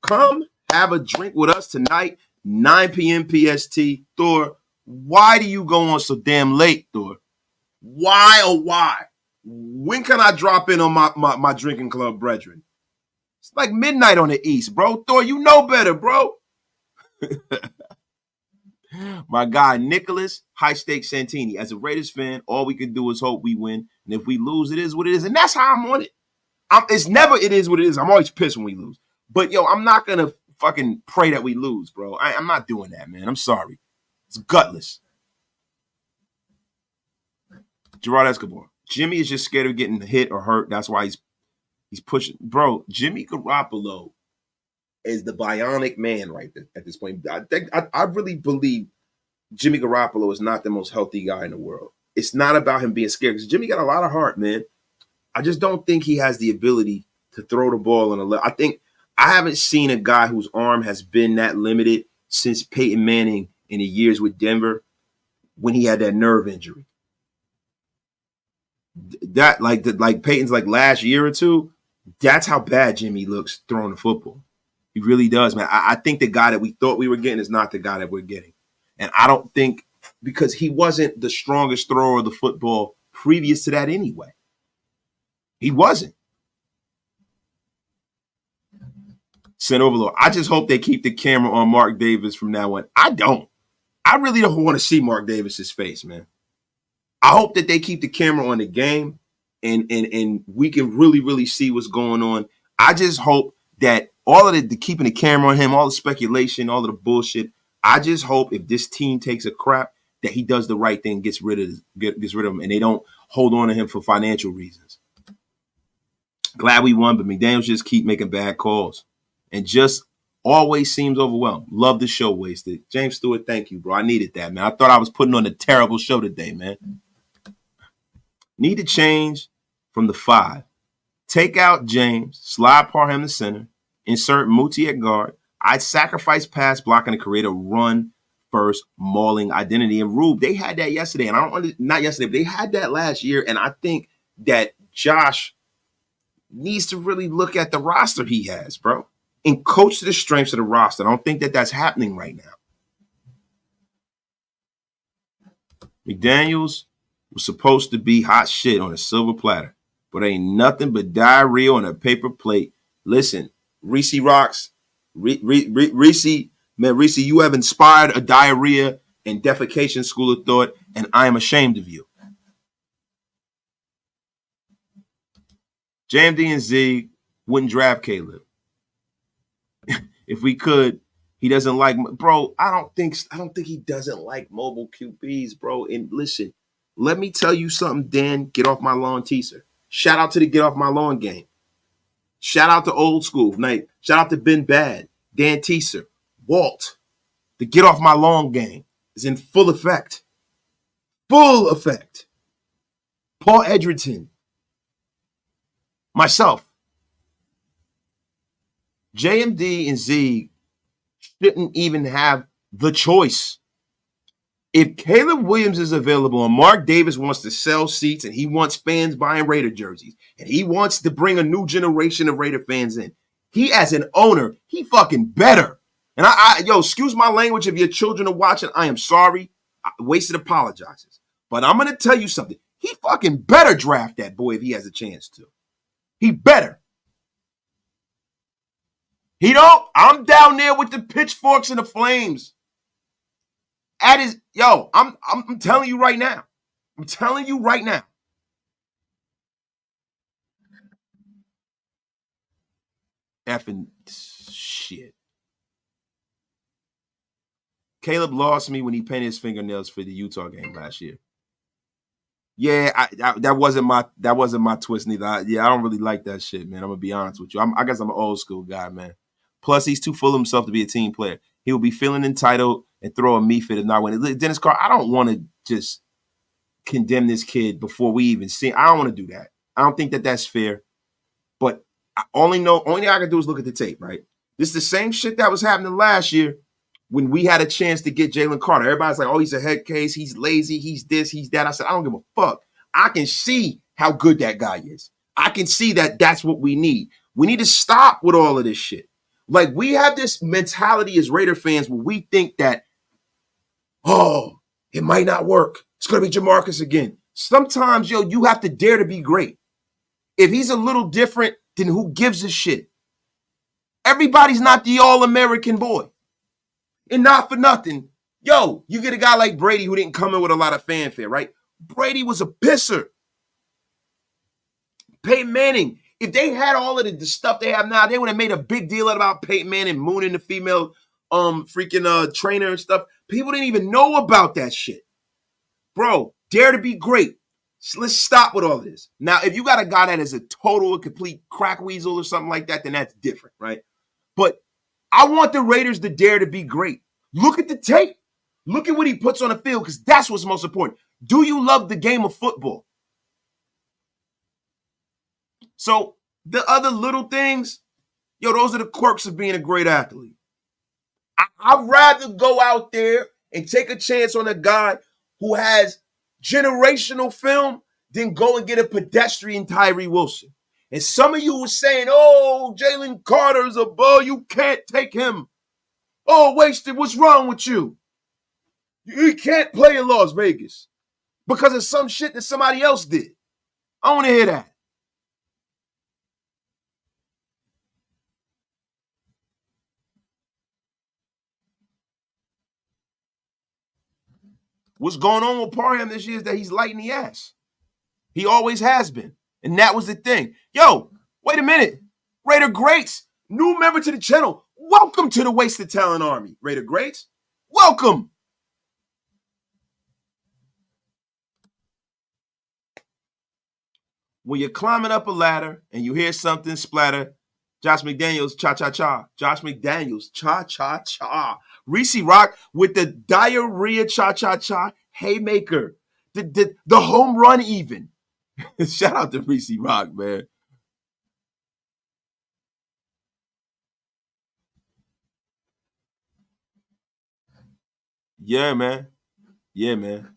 Come have a drink with us tonight, 9 p.m. PST. Thor, why do you go on so damn late, Thor? Why, oh why? When can I drop in on my drinking club brethren? It's like midnight on the East, bro. Thor, you know better, bro. My guy, Nicholas High Stakes Santini. As a Raiders fan, all we can do is hope we win. And if we lose, it is what it is. And that's how I'm on it. It's never it is what it is. I'm always pissed when we lose. But, yo, I'm not going to fucking pray that we lose, bro. I'm not doing that, man. I'm sorry. It's gutless. Gerard Escobar. Jimmy is just scared of getting hit or hurt. That's why he's pushing. Bro, Jimmy Garoppolo is the bionic man right there at this point. I really believe Jimmy Garoppolo is not the most healthy guy in the world. It's not about him being scared because Jimmy got a lot of heart, man. I just don't think he has the ability to throw the ball on a level. I haven't seen a guy whose arm has been that limited since Peyton Manning in the years with Denver when he had that nerve injury. That like Peyton's like last year or two, that's how bad Jimmy looks throwing the football. He really does, man. I think the guy that we thought we were getting is not the guy that we're getting. And I don't think because he wasn't the strongest thrower of the football previous to that anyway. He wasn't. Sent Overlord. I just hope they keep the camera on Mark Davis from now on. I don't. I really don't want to see Mark Davis's face, man. I hope that they keep the camera on the game and we can really, really see what's going on. I just hope that all of the keeping the camera on him, all the speculation, all of the bullshit, I just hope if this team takes a crap that he does the right thing, gets rid of him, and they don't hold on to him for financial reasons. Glad we won, but McDaniels just keep making bad calls and just always seems overwhelmed. Love the show, Wasted. James Stewart, thank you, bro. I needed that, man. I thought I was putting on a terrible show today, man. Need to change from the 5. Take out James, slide Parham to center, insert Muti at guard. I'd sacrifice pass blocking to create a run first mauling identity. And Rube, they had that yesterday, and not yesterday, but they had that last year. And I think that Josh needs to really look at the roster he has, bro, and coach to the strengths of the roster. I don't think that that's happening right now. McDaniels was supposed to be hot shit on a silver platter, but ain't nothing but diarrhea on a paper plate. Listen, Reese Rocks, Reese, you have inspired a diarrhea and defecation school of thought, and I am ashamed of you. JMD and Z wouldn't draft Caleb. If we could, he doesn't like, bro. I don't think he doesn't like mobile QBs, bro. And listen, let me tell you something, Dan. Get off my lawn, teaser. Shout out to the Get Off My Lawn game. Shout out to Old School Night. Shout out to Ben Bad, Dan Teaser, Walt. The Get Off My Lawn game is in full effect. Full effect. Paul Edgerton. Myself. JMD and Z shouldn't even have the choice. If Caleb Williams is available and Mark Davis wants to sell seats and he wants fans buying Raider jerseys and he wants to bring a new generation of Raider fans in, he as an owner, he fucking better. And yo, excuse my language if your children are watching. I am sorry. Wasted apologizes. But I'm going to tell you something. He fucking better draft that boy if he has a chance to. He better. He don't. I'm down there with the pitchforks and the flames. At his, yo, I'm telling you right now. I'm telling you right now. Effing shit. Caleb lost me when he painted his fingernails for the Utah game last year. Yeah, that wasn't my twist neither. I don't really like that shit, man. I'm gonna be honest with you. I guess I'm an old school guy, man. Plus, he's too full of himself to be a team player. He will be feeling entitled and throw a me fit if not winning. Dennis Carr, I don't want to just condemn this kid before we even see him. I don't want to do that. I don't think that that's fair. But only thing I can do is look at the tape, right? This is the same shit that was happening last year when we had a chance to get Jalen Carter. Everybody's like, oh, he's a head case. He's lazy. He's this, he's that. I said, I don't give a fuck. I can see how good that guy is. I can see that that's what we need. We need to stop with all of this shit. Like, we have this mentality as Raider fans where we think that, oh, it might not work. It's going to be Jamarcus again. Sometimes, yo, you have to dare to be great. If he's a little different, then who gives a shit? Everybody's not the all-American boy. And not for nothing, yo, you get a guy like Brady who didn't come in with a lot of fanfare, right? Brady was a pisser. Peyton Manning, if they had all of the stuff they have now, they would have made a big deal about Peyton Manning mooning the female trainer and stuff. People didn't even know about that shit. Bro, dare to be great. So let's stop with all this. Now, if you got a guy that is a total and complete crack weasel or something like that, then that's different, right? But I want the Raiders to dare to be great. Look at the tape. Look at what he puts on the field, because that's what's most important. Do you love the game of football? So the other little things, yo, those are the quirks of being a great athlete. I'd rather go out there and take a chance on a guy who has generational film than go and get a pedestrian Tyree Wilson. And some of you were saying, oh, Jalen Carter's a bull. You can't take him. Oh, Wasted, what's wrong with you? You can't play in Las Vegas because of some shit that somebody else did. I want to hear that. What's going on with Parham this year is that he's light in the ass. He always has been. And that was the thing. Yo, wait a minute. Raider Greats, new member to the channel. Welcome to the Wasted Talent Army. Raider Greats, welcome. When you're climbing up a ladder and you hear something splatter, Josh McDaniels, cha-cha-cha. Josh McDaniels, cha-cha-cha. Reese Rock with the diarrhea cha-cha-cha haymaker. The home run even. Shout out to Reese Rock, man. Yeah, man. Yeah, man.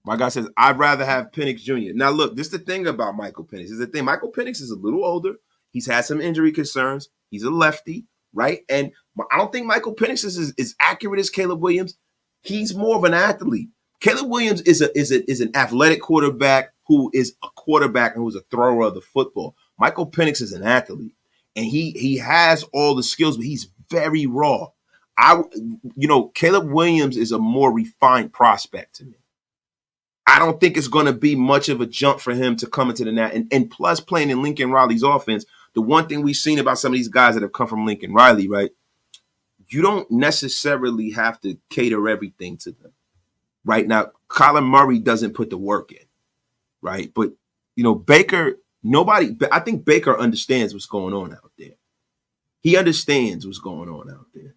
My guy says, I'd rather have Penix Jr. Now, look, this is the thing about Michael Penix. This is the thing. Michael Penix is a little older. He's had some injury concerns. He's a lefty, right? And I don't think Michael Penix is as accurate as Caleb Williams. He's more of an athlete. Caleb Williams is an athletic quarterback who is a quarterback and who's a thrower of the football. Michael Penix is an athlete, and he has all the skills, but he's very raw. Caleb Williams is a more refined prospect to me. I don't think it's going to be much of a jump for him to come into the net. And plus, playing in Lincoln Riley's offense, the one thing we've seen about some of these guys that have come from Lincoln Riley, right? You don't necessarily have to cater everything to them. Right now, Kyler Murray doesn't put the work in, right? But, Baker, I think Baker understands what's going on out there. He understands what's going on out there.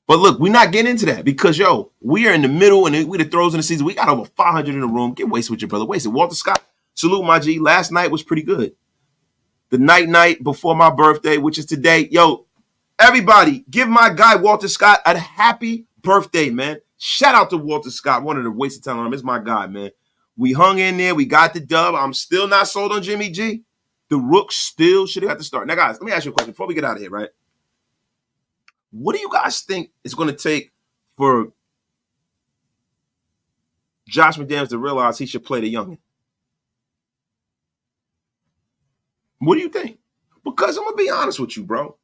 But look, we're not getting into that because, we are in the middle and we the throws in the season. We got over 500 in the room. Get wasted with your brother. Wasted. Walter Scott, salute my G. Last night was pretty good. The night before my birthday, which is today. Everybody, give my guy Walter Scott a happy birthday, man. Shout out to Walter Scott, one of the wasted talent. It's my guy, man. We hung in there. We got the dub. I'm still not sold on Jimmy G. The Rooks still should have got the start. Now, guys, let me ask you a question before we get out of here, right? What do you guys think it's going to take for Josh McDaniels to realize he should play the youngin? What do you think? Because I'm going to be honest with you, bro.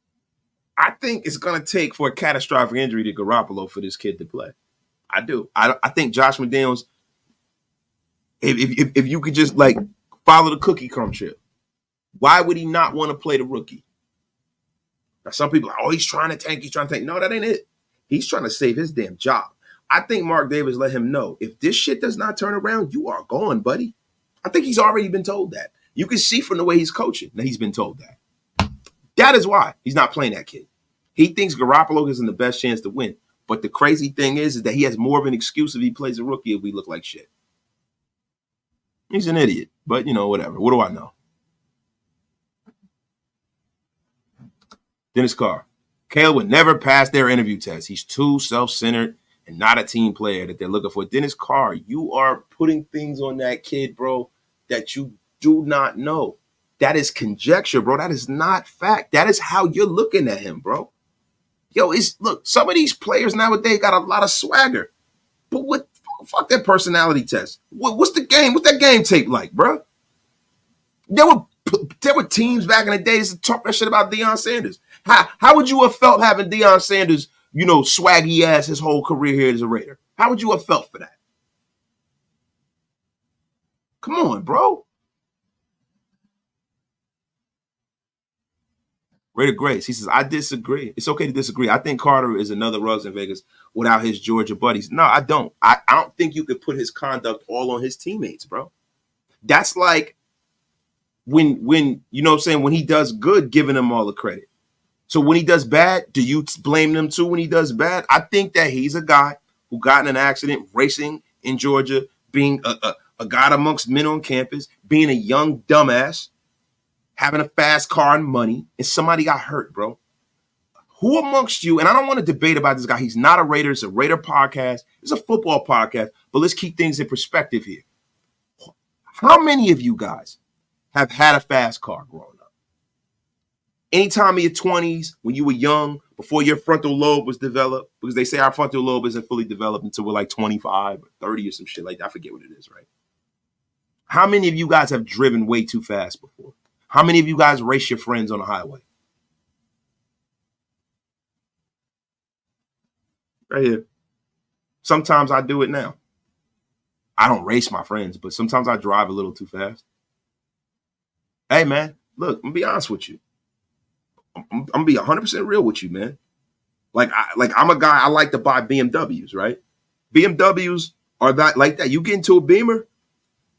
I think it's going to take for a catastrophic injury to Garoppolo for this kid to play. I do. I think Josh McDaniels, if you could just follow the cookie crumb trail, why would he not want to play the rookie? Now, some people are, he's trying to tank. No, that ain't it. He's trying to save his damn job. I think Mark Davis let him know, if this shit does not turn around, you are gone, buddy. I think he's already been told that. You can see from the way he's coaching that he's been told that. That is why he's not playing that kid. He thinks Garoppolo is in the best chance to win. But the crazy thing is that he has more of an excuse if he plays a rookie if we look like shit. He's an idiot. But, whatever. What do I know? Dennis Carr. Kale would never pass their interview test. He's too self-centered and not a team player that they're looking for. Dennis Carr, you are putting things on that kid, bro, that you do not know. That is conjecture, bro. That is not fact. That is how you're looking at him, bro. Look, some of these players nowadays got a lot of swagger. But fuck that personality test. What's the game? What's that game tape like, bro? There were teams back in the days that talk that shit about Deion Sanders. How would you have felt having Deion Sanders, swaggy ass his whole career here as a Raider? How would you have felt for that? Come on, bro. Raider Grace, he says, I disagree. It's okay to disagree. I think Carter is another Ruggs in Vegas without his Georgia buddies. No, I don't. I don't think you could put his conduct all on his teammates, bro. That's like when when he does good, giving him all the credit. So when he does bad, do you blame them too when he does bad? I think that he's a guy who got in an accident racing in Georgia, being a guy amongst men on campus, being a young dumbass, having a fast car and money, and somebody got hurt, bro. Who amongst you, and I don't want to debate about this guy. He's not a Raider. It's a Raider podcast. It's a football podcast. But let's keep things in perspective here. How many of you guys have had a fast car growing up? Anytime in your 20s, when you were young, before your frontal lobe was developed, because they say our frontal lobe isn't fully developed until we're like 25 or 30 or some shit like that. I forget what it is, right? How many of you guys have driven way too fast before? How many of you guys race your friends on the highway? Right here. Sometimes I do it now. I don't race my friends, but sometimes I drive a little too fast. Hey, man, look, I'm going to be honest with you. I'm going to be 100% real with you, man. I'm a guy, I like to buy BMWs, right? BMWs are that like that. You get into a Beamer,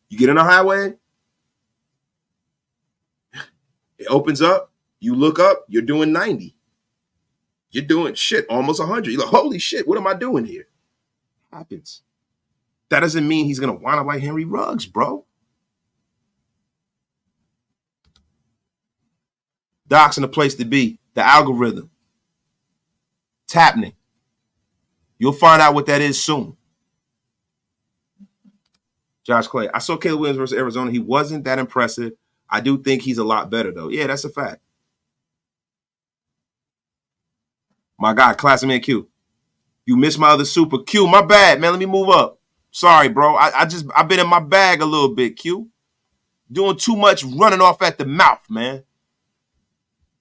you get on the highway, it opens up, you look up, you're doing 90. You're doing shit, almost 100. You're like, holy shit, what am I doing here? Happens. That doesn't mean he's going to wind up like Henry Ruggs, bro. Doc's in the place to be. The algorithm. It's happening. You'll find out what that is soon. Josh Clay. I saw Caleb Williams versus Arizona. He wasn't that impressive. I do think he's a lot better, though. Yeah, that's a fact. My God, Classman Q. You missed my other super. Q, my bad, man. Let me move up. Sorry, bro. I've been in my bag a little bit, Q. Doing too much running off at the mouth, man.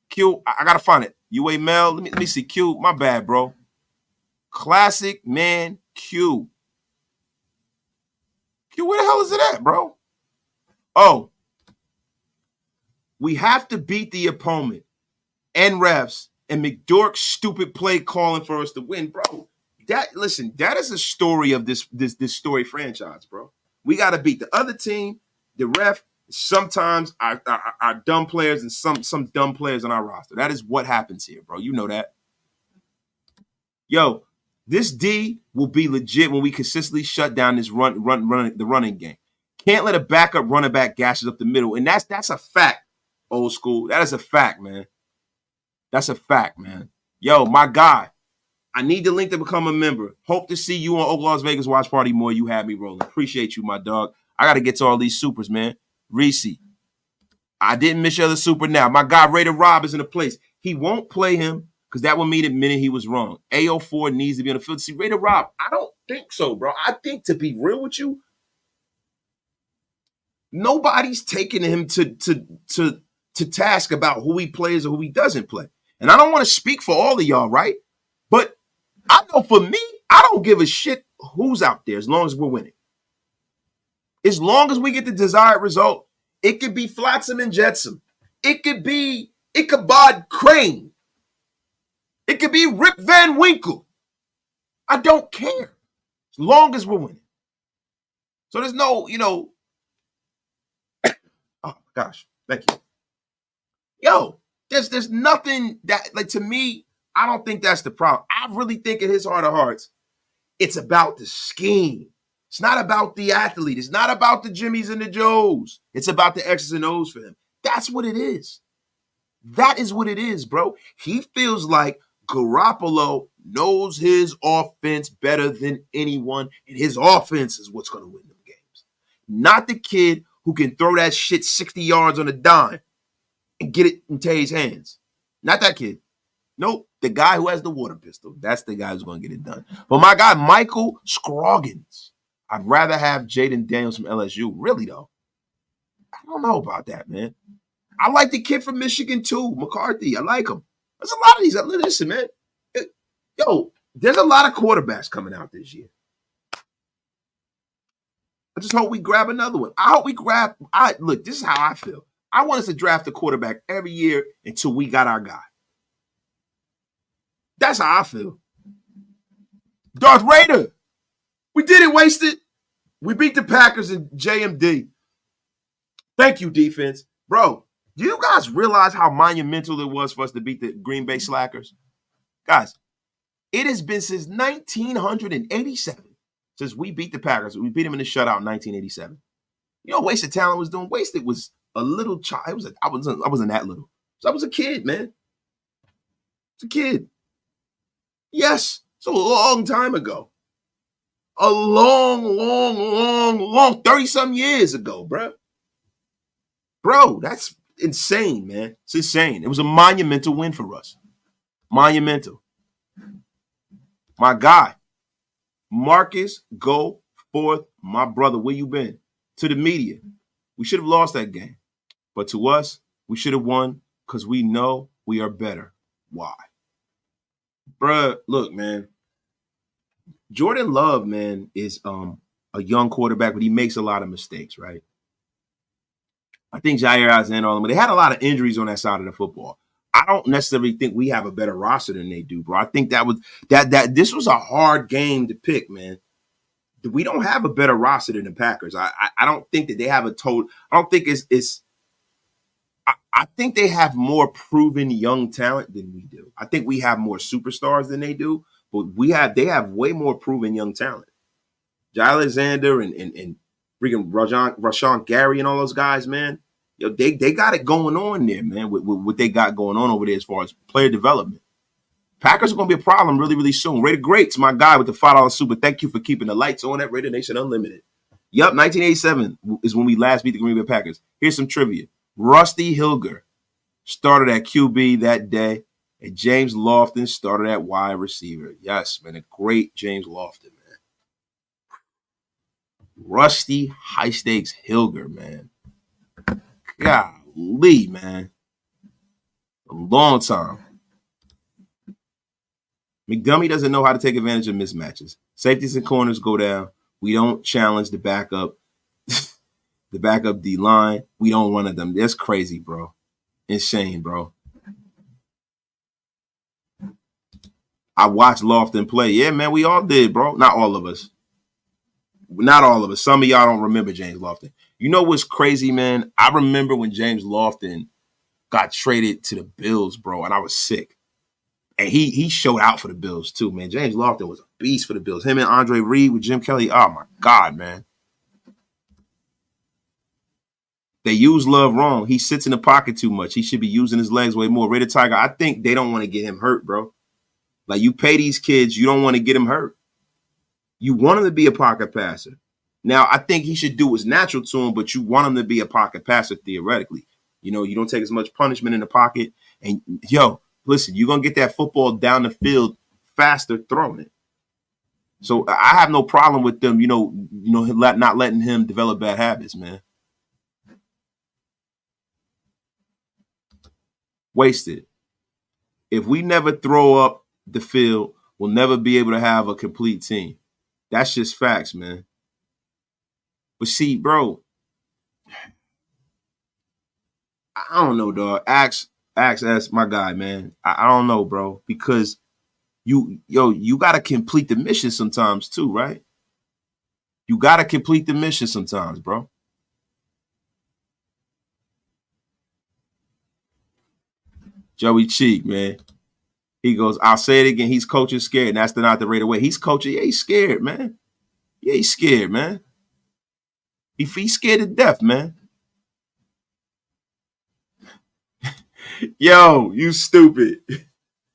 Q, I gotta find it. UA Mel. Let me see. Q, my bad, bro. Classic man Q? Q, where the hell is it at, bro? Oh, we have to beat the opponent and refs and McDork's stupid play calling for us to win, bro. That is a story of this story franchise, bro. We got to beat the other team, the ref, sometimes our dumb players and some dumb players on our roster. That is what happens here, bro. You know that. Yo, this D will be legit when we consistently shut down this the running game. Can't let a backup running back gashes up the middle, and that's a fact. Old school. That is a fact, man. That's a fact, man. Yo, my guy, I need the link to become a member. Hope to see you on Oak Las Vegas Watch Party more. You had me rolling. Appreciate you, my dog. I got to get to all these supers, man. Reese, I didn't miss your other super now. My guy, Raider Rob, is in the place. He won't play him because that would mean admitting he was wrong. AO4 needs to be on the field. See, Raider Rob, I don't think so, bro. I think, to be real with you, nobody's taking him to task about who he plays or who he doesn't play. And I don't want to speak for all of y'all, right? But I know for me, I don't give a shit who's out there as long as we're winning. As long as we get the desired result, it could be Flotsam and Jetsam. It could be Ichabod Crane. It could be Rip Van Winkle. I don't care as long as we're winning. So there's no, oh gosh, thank you. Yo, there's nothing that, like, to me, I don't think that's the problem. I really think in his heart of hearts, it's about the scheme. It's not about the athlete. It's not about the Jimmies and the Joes. It's about the X's and O's for him. That's what it is. That is what it is, bro. He feels like Garoppolo knows his offense better than anyone, and his offense is what's going to win them games. Not the kid who can throw that shit 60 yards on a dime and get it in Tay's hands. Not that kid. Nope. The guy who has the water pistol. That's the guy who's going to get it done. But my guy, Michael Scroggins. I'd rather have Jaden Daniels from LSU. Really, though? I don't know about that, man. I like the kid from Michigan, too, McCarthy. I like him. There's a lot of these. Listen, man. Yo, there's a lot of quarterbacks coming out this year. I just hope we grab another one. I hope we grab. Look, this is how I feel. I want us to draft a quarterback every year until we got our guy. That's how I feel. Darth Raider. We did it, Wasted. We beat the Packers in JMD. Thank you, defense. Bro, do you guys realize how monumental it was for us to beat the Greenbay Slackers? Guys, it has been since 1987 since we beat the Packers. We beat them in the shutout in 1987. You know what Wasted Talent was doing? Wasted was a little child. I wasn't that little. So I was a kid, man. It's a kid. Yes, it's a long time ago. A long, 30-some years ago, bro. Bro, that's insane, man. It's insane. It was a monumental win for us. Monumental. My guy, Marcus, go forth, my brother. Where you been? To the media. We should have lost that game. But to us, we should have won because we know we are better. Why? Bruh, look, man. Jordan Love, man, is a young quarterback, but he makes a lot of mistakes, right? I think Jair Alexander, but they had a lot of injuries on that side of the football. I don't necessarily think we have a better roster than they do, bro. I think this was a hard game to pick, man. We don't have a better roster than the Packers. I don't think that they have a total. I don't think it's. I think they have more proven young talent than we do. I think we have more superstars than they do, but they have way more proven young talent. Jair Alexander and freaking Rashawn Gary and all those guys, man. Yo, they got it going on there, man, with what they got going on over there as far as player development. Packers are going to be a problem really, really soon. Raider Greats, my guy with the $5 super. Thank you for keeping the lights on at Raider Nation Unlimited. Yup, 1987 is when we last beat the Green Bay Packers. Here's some trivia. Rusty Hilger started at QB that day, and James Lofton started at wide receiver. Yes, man, a great James Lofton, man. Rusty high-stakes Hilger, man. Golly, man. A long time. McDummy doesn't know how to take advantage of mismatches. Safeties and corners go down. We don't challenge the backup, the backup D line. We don't run at them. That's crazy, bro. Insane, bro. I watched Lofton play. Yeah, man, we all did, bro. Not all of us. Not all of us. Some of y'all don't remember James Lofton. You know what's crazy, man? I remember when James Lofton got traded to the Bills, bro, and I was sick. And he showed out for the Bills too, man. James Lofton was a beast for the Bills. Him and Andre Reed with Jim Kelly. Oh my God, man. They use Love wrong. He sits in the pocket too much. He should be using his legs way more. Rated Tiger, I think they don't want to get him hurt, bro. Like, you pay these kids, you don't want to get him hurt. You want him to be a pocket passer. Now, I think he should do what's natural to him, but you want him to be a pocket passer theoretically. You know, you don't take as much punishment in the pocket. And, yo, listen, you're going to get that football down the field faster throwing it. So I have no problem with them, not letting him develop bad habits, man. Wasted. If we never throw up the field, we'll never be able to have a complete team. That's just facts, man. But see, bro, I don't know, dog. Ask my guy, man. I don't know, bro, because you got to complete the mission sometimes too, right? You got to complete the mission sometimes, bro. Joey Cheek, man. He goes, I'll say it again. He's coaching scared. And that's not the rate away. He's coaching. Yeah, he's scared, man. Yeah, he's scared, man. He's scared to death, man. Yo, you stupid.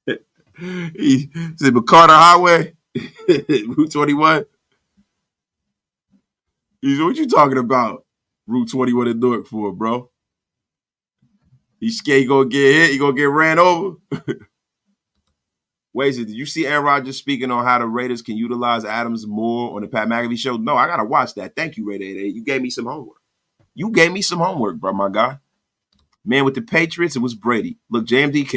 He said, McCarter Highway, Route 21. He said, what you talking about? Route 21 in Newark for, bro. He's scared he gonna get hit. He gonna get ran over. Wait, did you see Aaron Rodgers speaking on how the Raiders can utilize Adams more on the Pat McAfee show? No, I gotta watch that. Thank you, Ray. You gave me some homework. You gave me some homework, bro, my guy. Man, with the Patriots, it was Brady. Look, JMD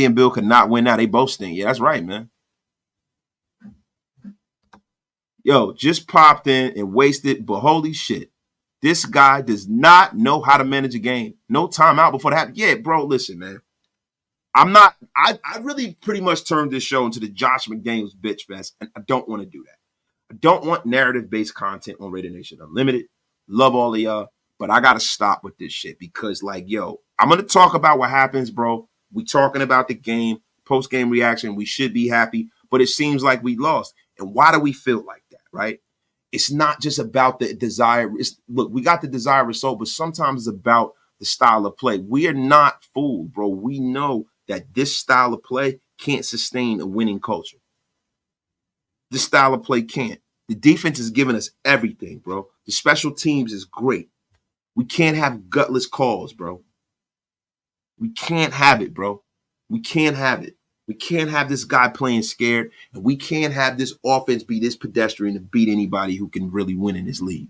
and Bill cannot win now. They both stink. Yeah, that's right, man. Yo, just popped in and wasted, but holy shit. This guy does not know how to manage a game. No timeout before that happened. Yeah, bro, listen, man. I really pretty much turned this show into the Josh McDaniels bitch fest, and I don't want to do that. I don't want narrative-based content on Raider Nation Unlimited. Love all of y'all, but I got to stop with this shit because, like, yo, I'm going to talk about what happens, bro. We talking about the game, post-game reaction. We should be happy, but it seems like we lost. And why do we feel like that, right? It's not just about the desire. Look, we got the desired result, but sometimes it's about the style of play. We are not fooled, bro. We know that this style of play can't sustain a winning culture. This style of play can't. The defense is giving us everything, bro. The special teams is great. We can't have gutless calls, bro. We can't have it, bro. We can't have it. We can't have this guy playing scared, and we can't have this offense be this pedestrian to beat anybody who can really win in this league.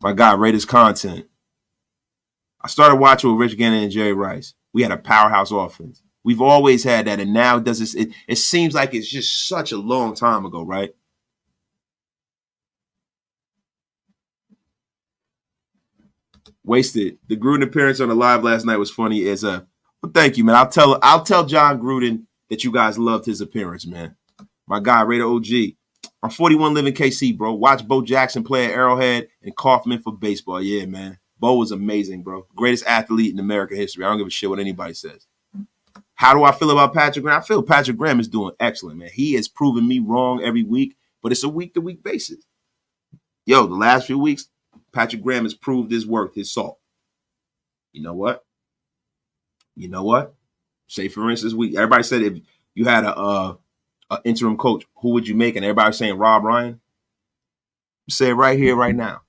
My God, Raiders content. I started watching with Rich Gannon and Jerry Rice. We had a powerhouse offense. We've always had that, and now it seems like it's just such a long time ago, right? Wasted. The Gruden appearance on the live last night was funny as well, thank you, man. I'll tell John Gruden that you guys loved his appearance, man. My guy, Raider OG. I'm 41 living KC, bro. Watch Bo Jackson play at Arrowhead and Kaufman for baseball. Yeah, man. Bo was amazing, bro. Greatest athlete in American history. I don't give a shit what anybody says. How do I feel about Patrick Graham? I feel Patrick Graham is doing excellent, man. He has proven me wrong every week, but it's a week-to-week basis. Yo, the last few weeks, Patrick Graham has proved his worth, his salt. You know what? Say, for instance, everybody said if you had a interim coach, who would you make? And everybody's saying Rob Ryan. Say it right here, right now.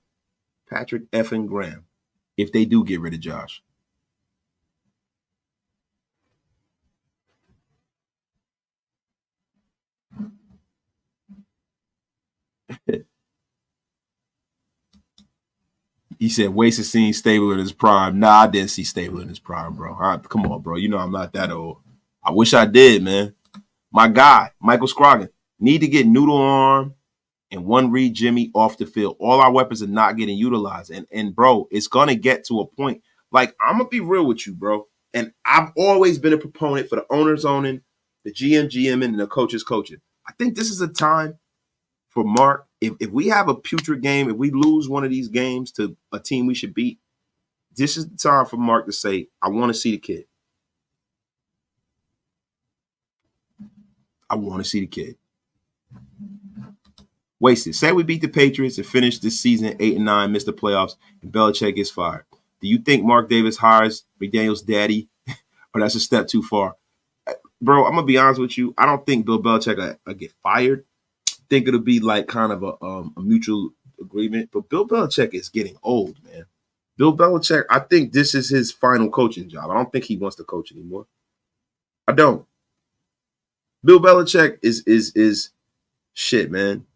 Patrick effing Graham. If they do get rid of Josh. He said, Wasted seen Stable in his prime. Nah, I didn't see Stable in his prime, bro. Come on, bro. You know I'm not that old. I wish I did, man. My guy, Michael Scroggin, need to get noodle arm and one read Jimmy off the field. All our weapons are not getting utilized. And bro, it's going to get to a point. Like, I'm going to be real with you, bro. And I've always been a proponent for the owners owning, the GM GMing, and the coaches coaching. I think this is a time for Mark. If we have a putrid game, if we lose one of these games to a team we should beat, this is the time for Mark to say, I want to see the kid. I want to see the kid. Wasted. Say we beat the Patriots and finish this season 8-9, miss the playoffs, and Belichick gets fired. Do you think Mark Davis hires McDaniel's daddy, or that's a step too far? Bro, I'm going to be honest with you. I don't think Bill Belichick will get fired. I think it'll be like kind of a mutual agreement. But Bill Belichick is getting old, man. Bill Belichick, I think this is his final coaching job. I don't think he wants to coach anymore. I don't. Bill Belichick is shit, man.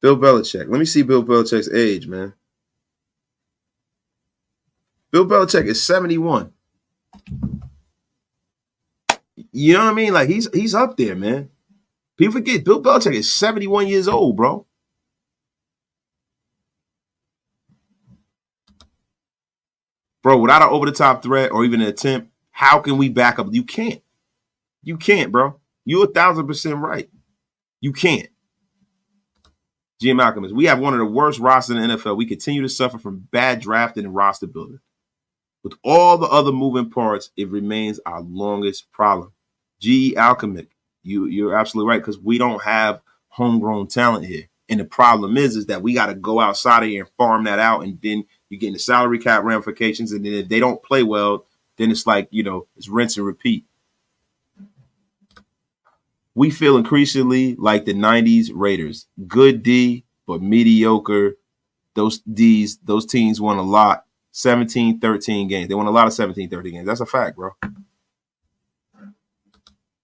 Bill Belichick. Let me see Bill Belichick's age, man. Bill Belichick is 71. You know what I mean? Like, he's up there, man. People forget Bill Belichick is 71 years old, bro. Bro, without an over-the-top threat or even an attempt, how can we back up? You can't. You can't, bro. You're 1,000% right. You can't. Jim Alchemist, we have one of the worst rosters in the NFL. We continue to suffer from bad drafting and roster building. With all the other moving parts, it remains our longest problem. G. Alchemic, you're absolutely right, because we don't have homegrown talent here. And the problem is that we got to go outside of here and farm that out, and then you get into salary cap ramifications, and then if they don't play well, then it's like, it's rinse and repeat. We feel increasingly like the 90s Raiders. Good D, but mediocre. Those teams won a lot. 17-13 games. They won a lot of 17-13 games. That's a fact, bro.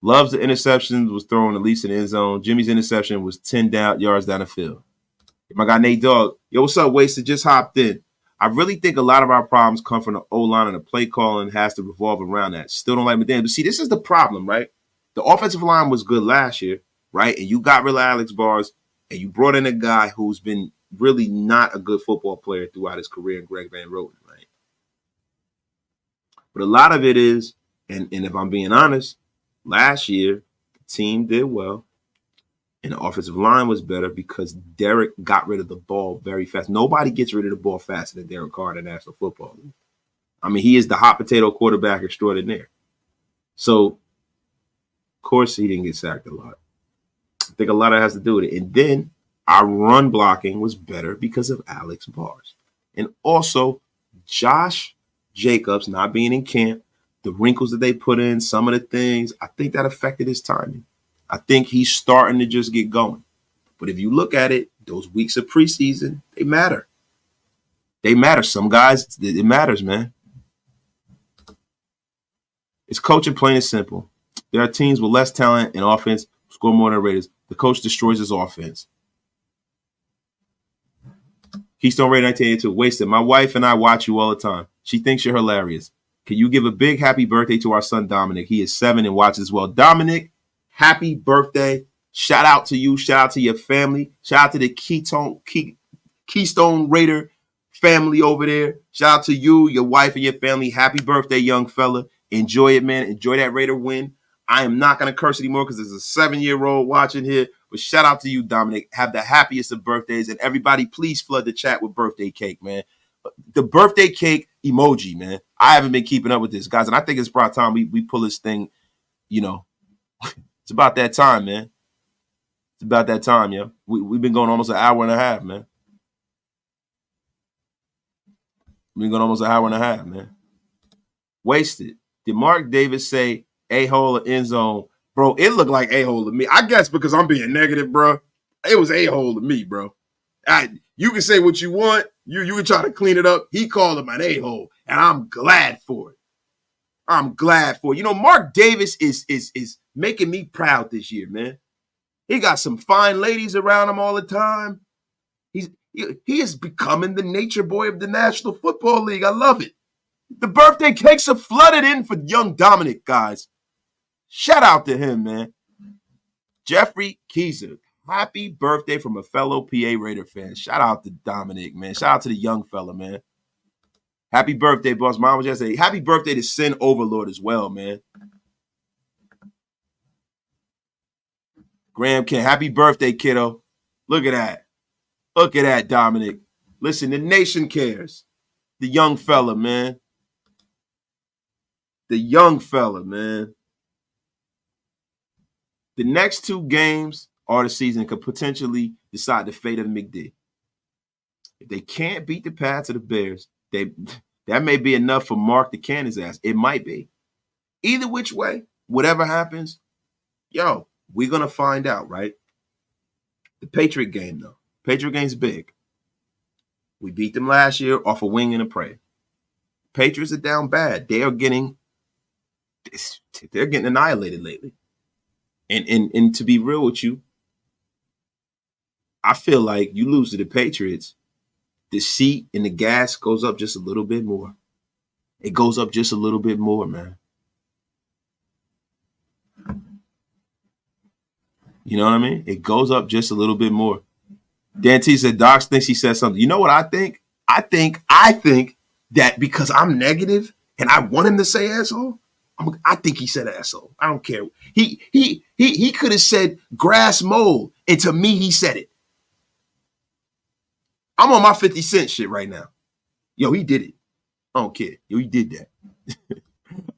Loves the interceptions, was thrown at least in the end zone. Jimmy's interception was 10 yards down the field. My guy Nate Dogg. Yo, what's up, Wasted? Just hopped in. I really think a lot of our problems come from the O-line, and the play calling has to revolve around that. Still don't like McDaniels. But see, this is the problem, right? The offensive line was good last year, right? And you got rid of Alex Bars, and you brought in a guy who's been really not a good football player throughout his career in Greg Van Roten, right? But a lot of it is, and if I'm being honest, last year, the team did well, and the offensive line was better because Derek got rid of the ball very fast. Nobody gets rid of the ball faster than Derek Carr in the National Football League. I mean, he is the hot potato quarterback extraordinaire. So, of course, he didn't get sacked a lot. I think a lot of it has to do with it. And then our run blocking was better because of Alex Bars. And also, Josh Jacobs not being in camp, the wrinkles that they put in, some of the things, I think that affected his timing. I think he's starting to just get going. But if you look at it, those weeks of preseason, they matter. They matter. Some guys, it matters, man. It's coaching, plain and simple. There are teams with less talent in offense who score more than Raiders. The coach destroys his offense. Keystone Ray 1982, Wasted. My wife and I watch you all the time. She thinks you're hilarious. Can you give a big happy birthday to our son, Dominic? He is 7 and watches as well. Dominic, happy birthday. Shout out to you. Shout out to your family. Shout out to the Keystone Raider family over there. Shout out to you, your wife, and your family. Happy birthday, young fella. Enjoy it, man. Enjoy that Raider win. I am not going to curse anymore because there's a 7-year-old watching here. But shout out to you, Dominic. Have the happiest of birthdays. And everybody, please flood the chat with birthday cake, man. The birthday cake emoji, man. I haven't been keeping up with this, guys. And I think it's about time we pull this thing, It's about that time, man. It's about that time, yo. We've been going almost an hour and a half, man. We've been going almost an hour and a half, man. Wasted. Did Mark Davis say a-hole or end zone? Bro, it looked like a-hole to me. I guess because I'm being negative, bro. It was a-hole to me, bro. You can say what you want. You can try to clean it up. He called him an a-hole, and I'm glad for it. I'm glad for it. Mark Davis is making me proud this year, man. He got some fine ladies around him all the time. He is becoming the nature boy of the National Football League. I love it. The birthday cakes are flooded in for young Dominic, guys. Shout out to him, man. Jeffrey Keyser. Happy birthday from a fellow PA Raider fan. Shout out to Dominic, man. Shout out to the young fella, man. Happy birthday, boss. Mom was just saying, happy birthday to Sin Overlord as well, man. Graham Ken, happy birthday, kiddo. Look at that. Look at that, Dominic. Listen, the nation cares. The young fella, man. The young fella, man. The next two games of the season could potentially decide the fate of McD. If they can't beat the Pats or the Bears, that may be enough for Mark to can his ass. It might be. Either which way, whatever happens, we're going to find out, right? The Patriot game, though. Patriot game's big. We beat them last year off a wing and a prayer. Patriots are down bad. They're getting annihilated lately. And to be real with you, I feel like you lose to the Patriots, the seat and the gas goes up just a little bit more. It goes up just a little bit more, man. You know what I mean? It goes up just a little bit more. Dan T said, Docs thinks he said something. You know what I think? I think that because I'm negative and I want him to say asshole, I think he said asshole. I don't care. He could have said grass mold, and to me, he said it. I'm on my 50 Cent shit right now. He did it. I don't care. He did that.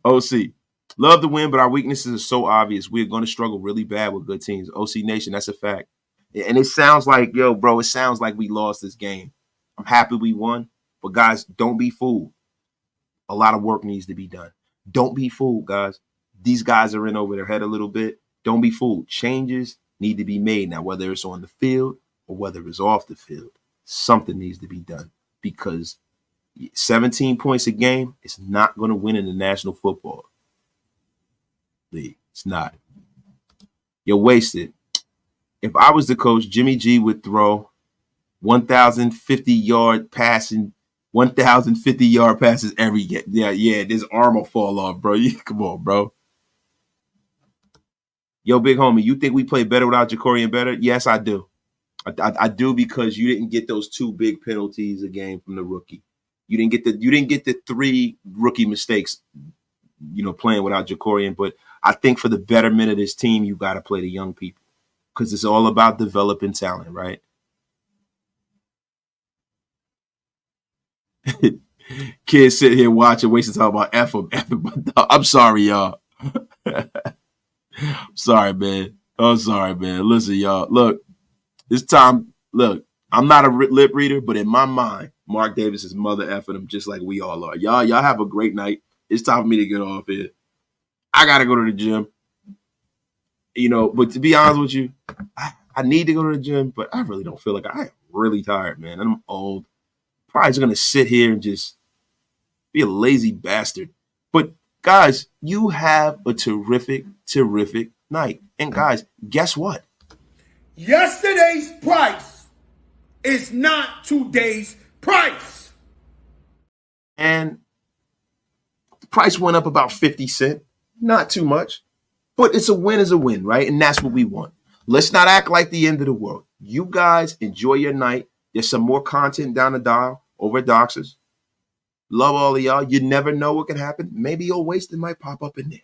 OC. Love the win, but our weaknesses are so obvious. We're going to struggle really bad with good teams. OC Nation, that's a fact. And it sounds like, it sounds like we lost this game. I'm happy we won, but guys, don't be fooled. A lot of work needs to be done. Don't be fooled, guys. These guys are in over their head a little bit. Don't be fooled. Changes need to be made now, whether it's on the field or whether it's off the field. Something needs to be done because 17 points a game is not going to win in the National Football League. It's not. You're wasted. If I was the coach, Jimmy G would throw 1,050-yard passing, 1,050-yard passes every game. Yeah, this arm will fall off, bro. Come on, bro. Yo, big homie, you think we play better without Jakobi better? Yes, I do. I do because you didn't get those two big penalties a game from the rookie. You didn't get the three rookie mistakes, playing without Jakobi. But I think for the betterment of this team, you got to play the young people because it's all about developing talent, right? Kids sit here watching, wasting time about F them. I'm sorry, y'all. Sorry, man. I'm sorry, man. Listen, y'all. Look, this time, I'm not a lip reader, but in my mind, Mark Davis is mother effing him just like we all are. Y'all have a great night. It's time for me to get off here. I got to go to the gym. But to be honest with you, I need to go to the gym, but I really don't feel like I am really tired, man. I'm old. Probably just going to sit here and just be a lazy bastard. But, guys, you have a terrific, terrific night. And, guys, guess what? Yesterday's price is not today's price. And the price went up about 50 cents. Not too much. But it's a win, right? And that's what we want. Let's not act like the end of the world. You guys enjoy your night. There's some more content down the dial over at Doxers. Love all of y'all. You never know what can happen. Maybe your wasted might pop up in there.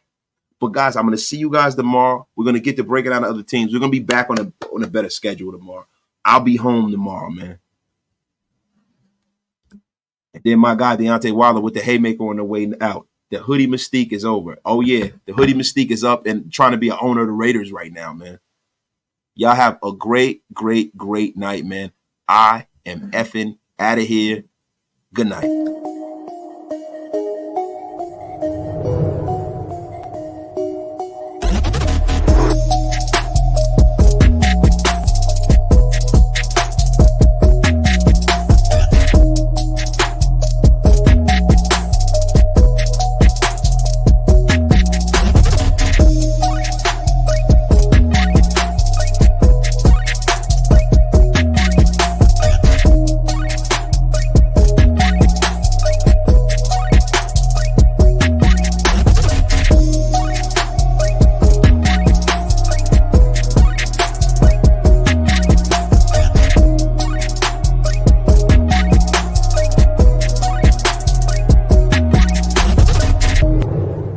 But, guys, I'm going to see you guys tomorrow. We're going to get to breaking down the other teams. We're going to be back on a better schedule tomorrow. I'll be home tomorrow, man. And then my guy, Deontay Wilder, with the haymaker on the way out. The hoodie mystique is over. Oh, yeah. The hoodie mystique is up and trying to be an owner of the Raiders right now, man. Y'all have a great, great, great night, man. I am effing out of here. Good night.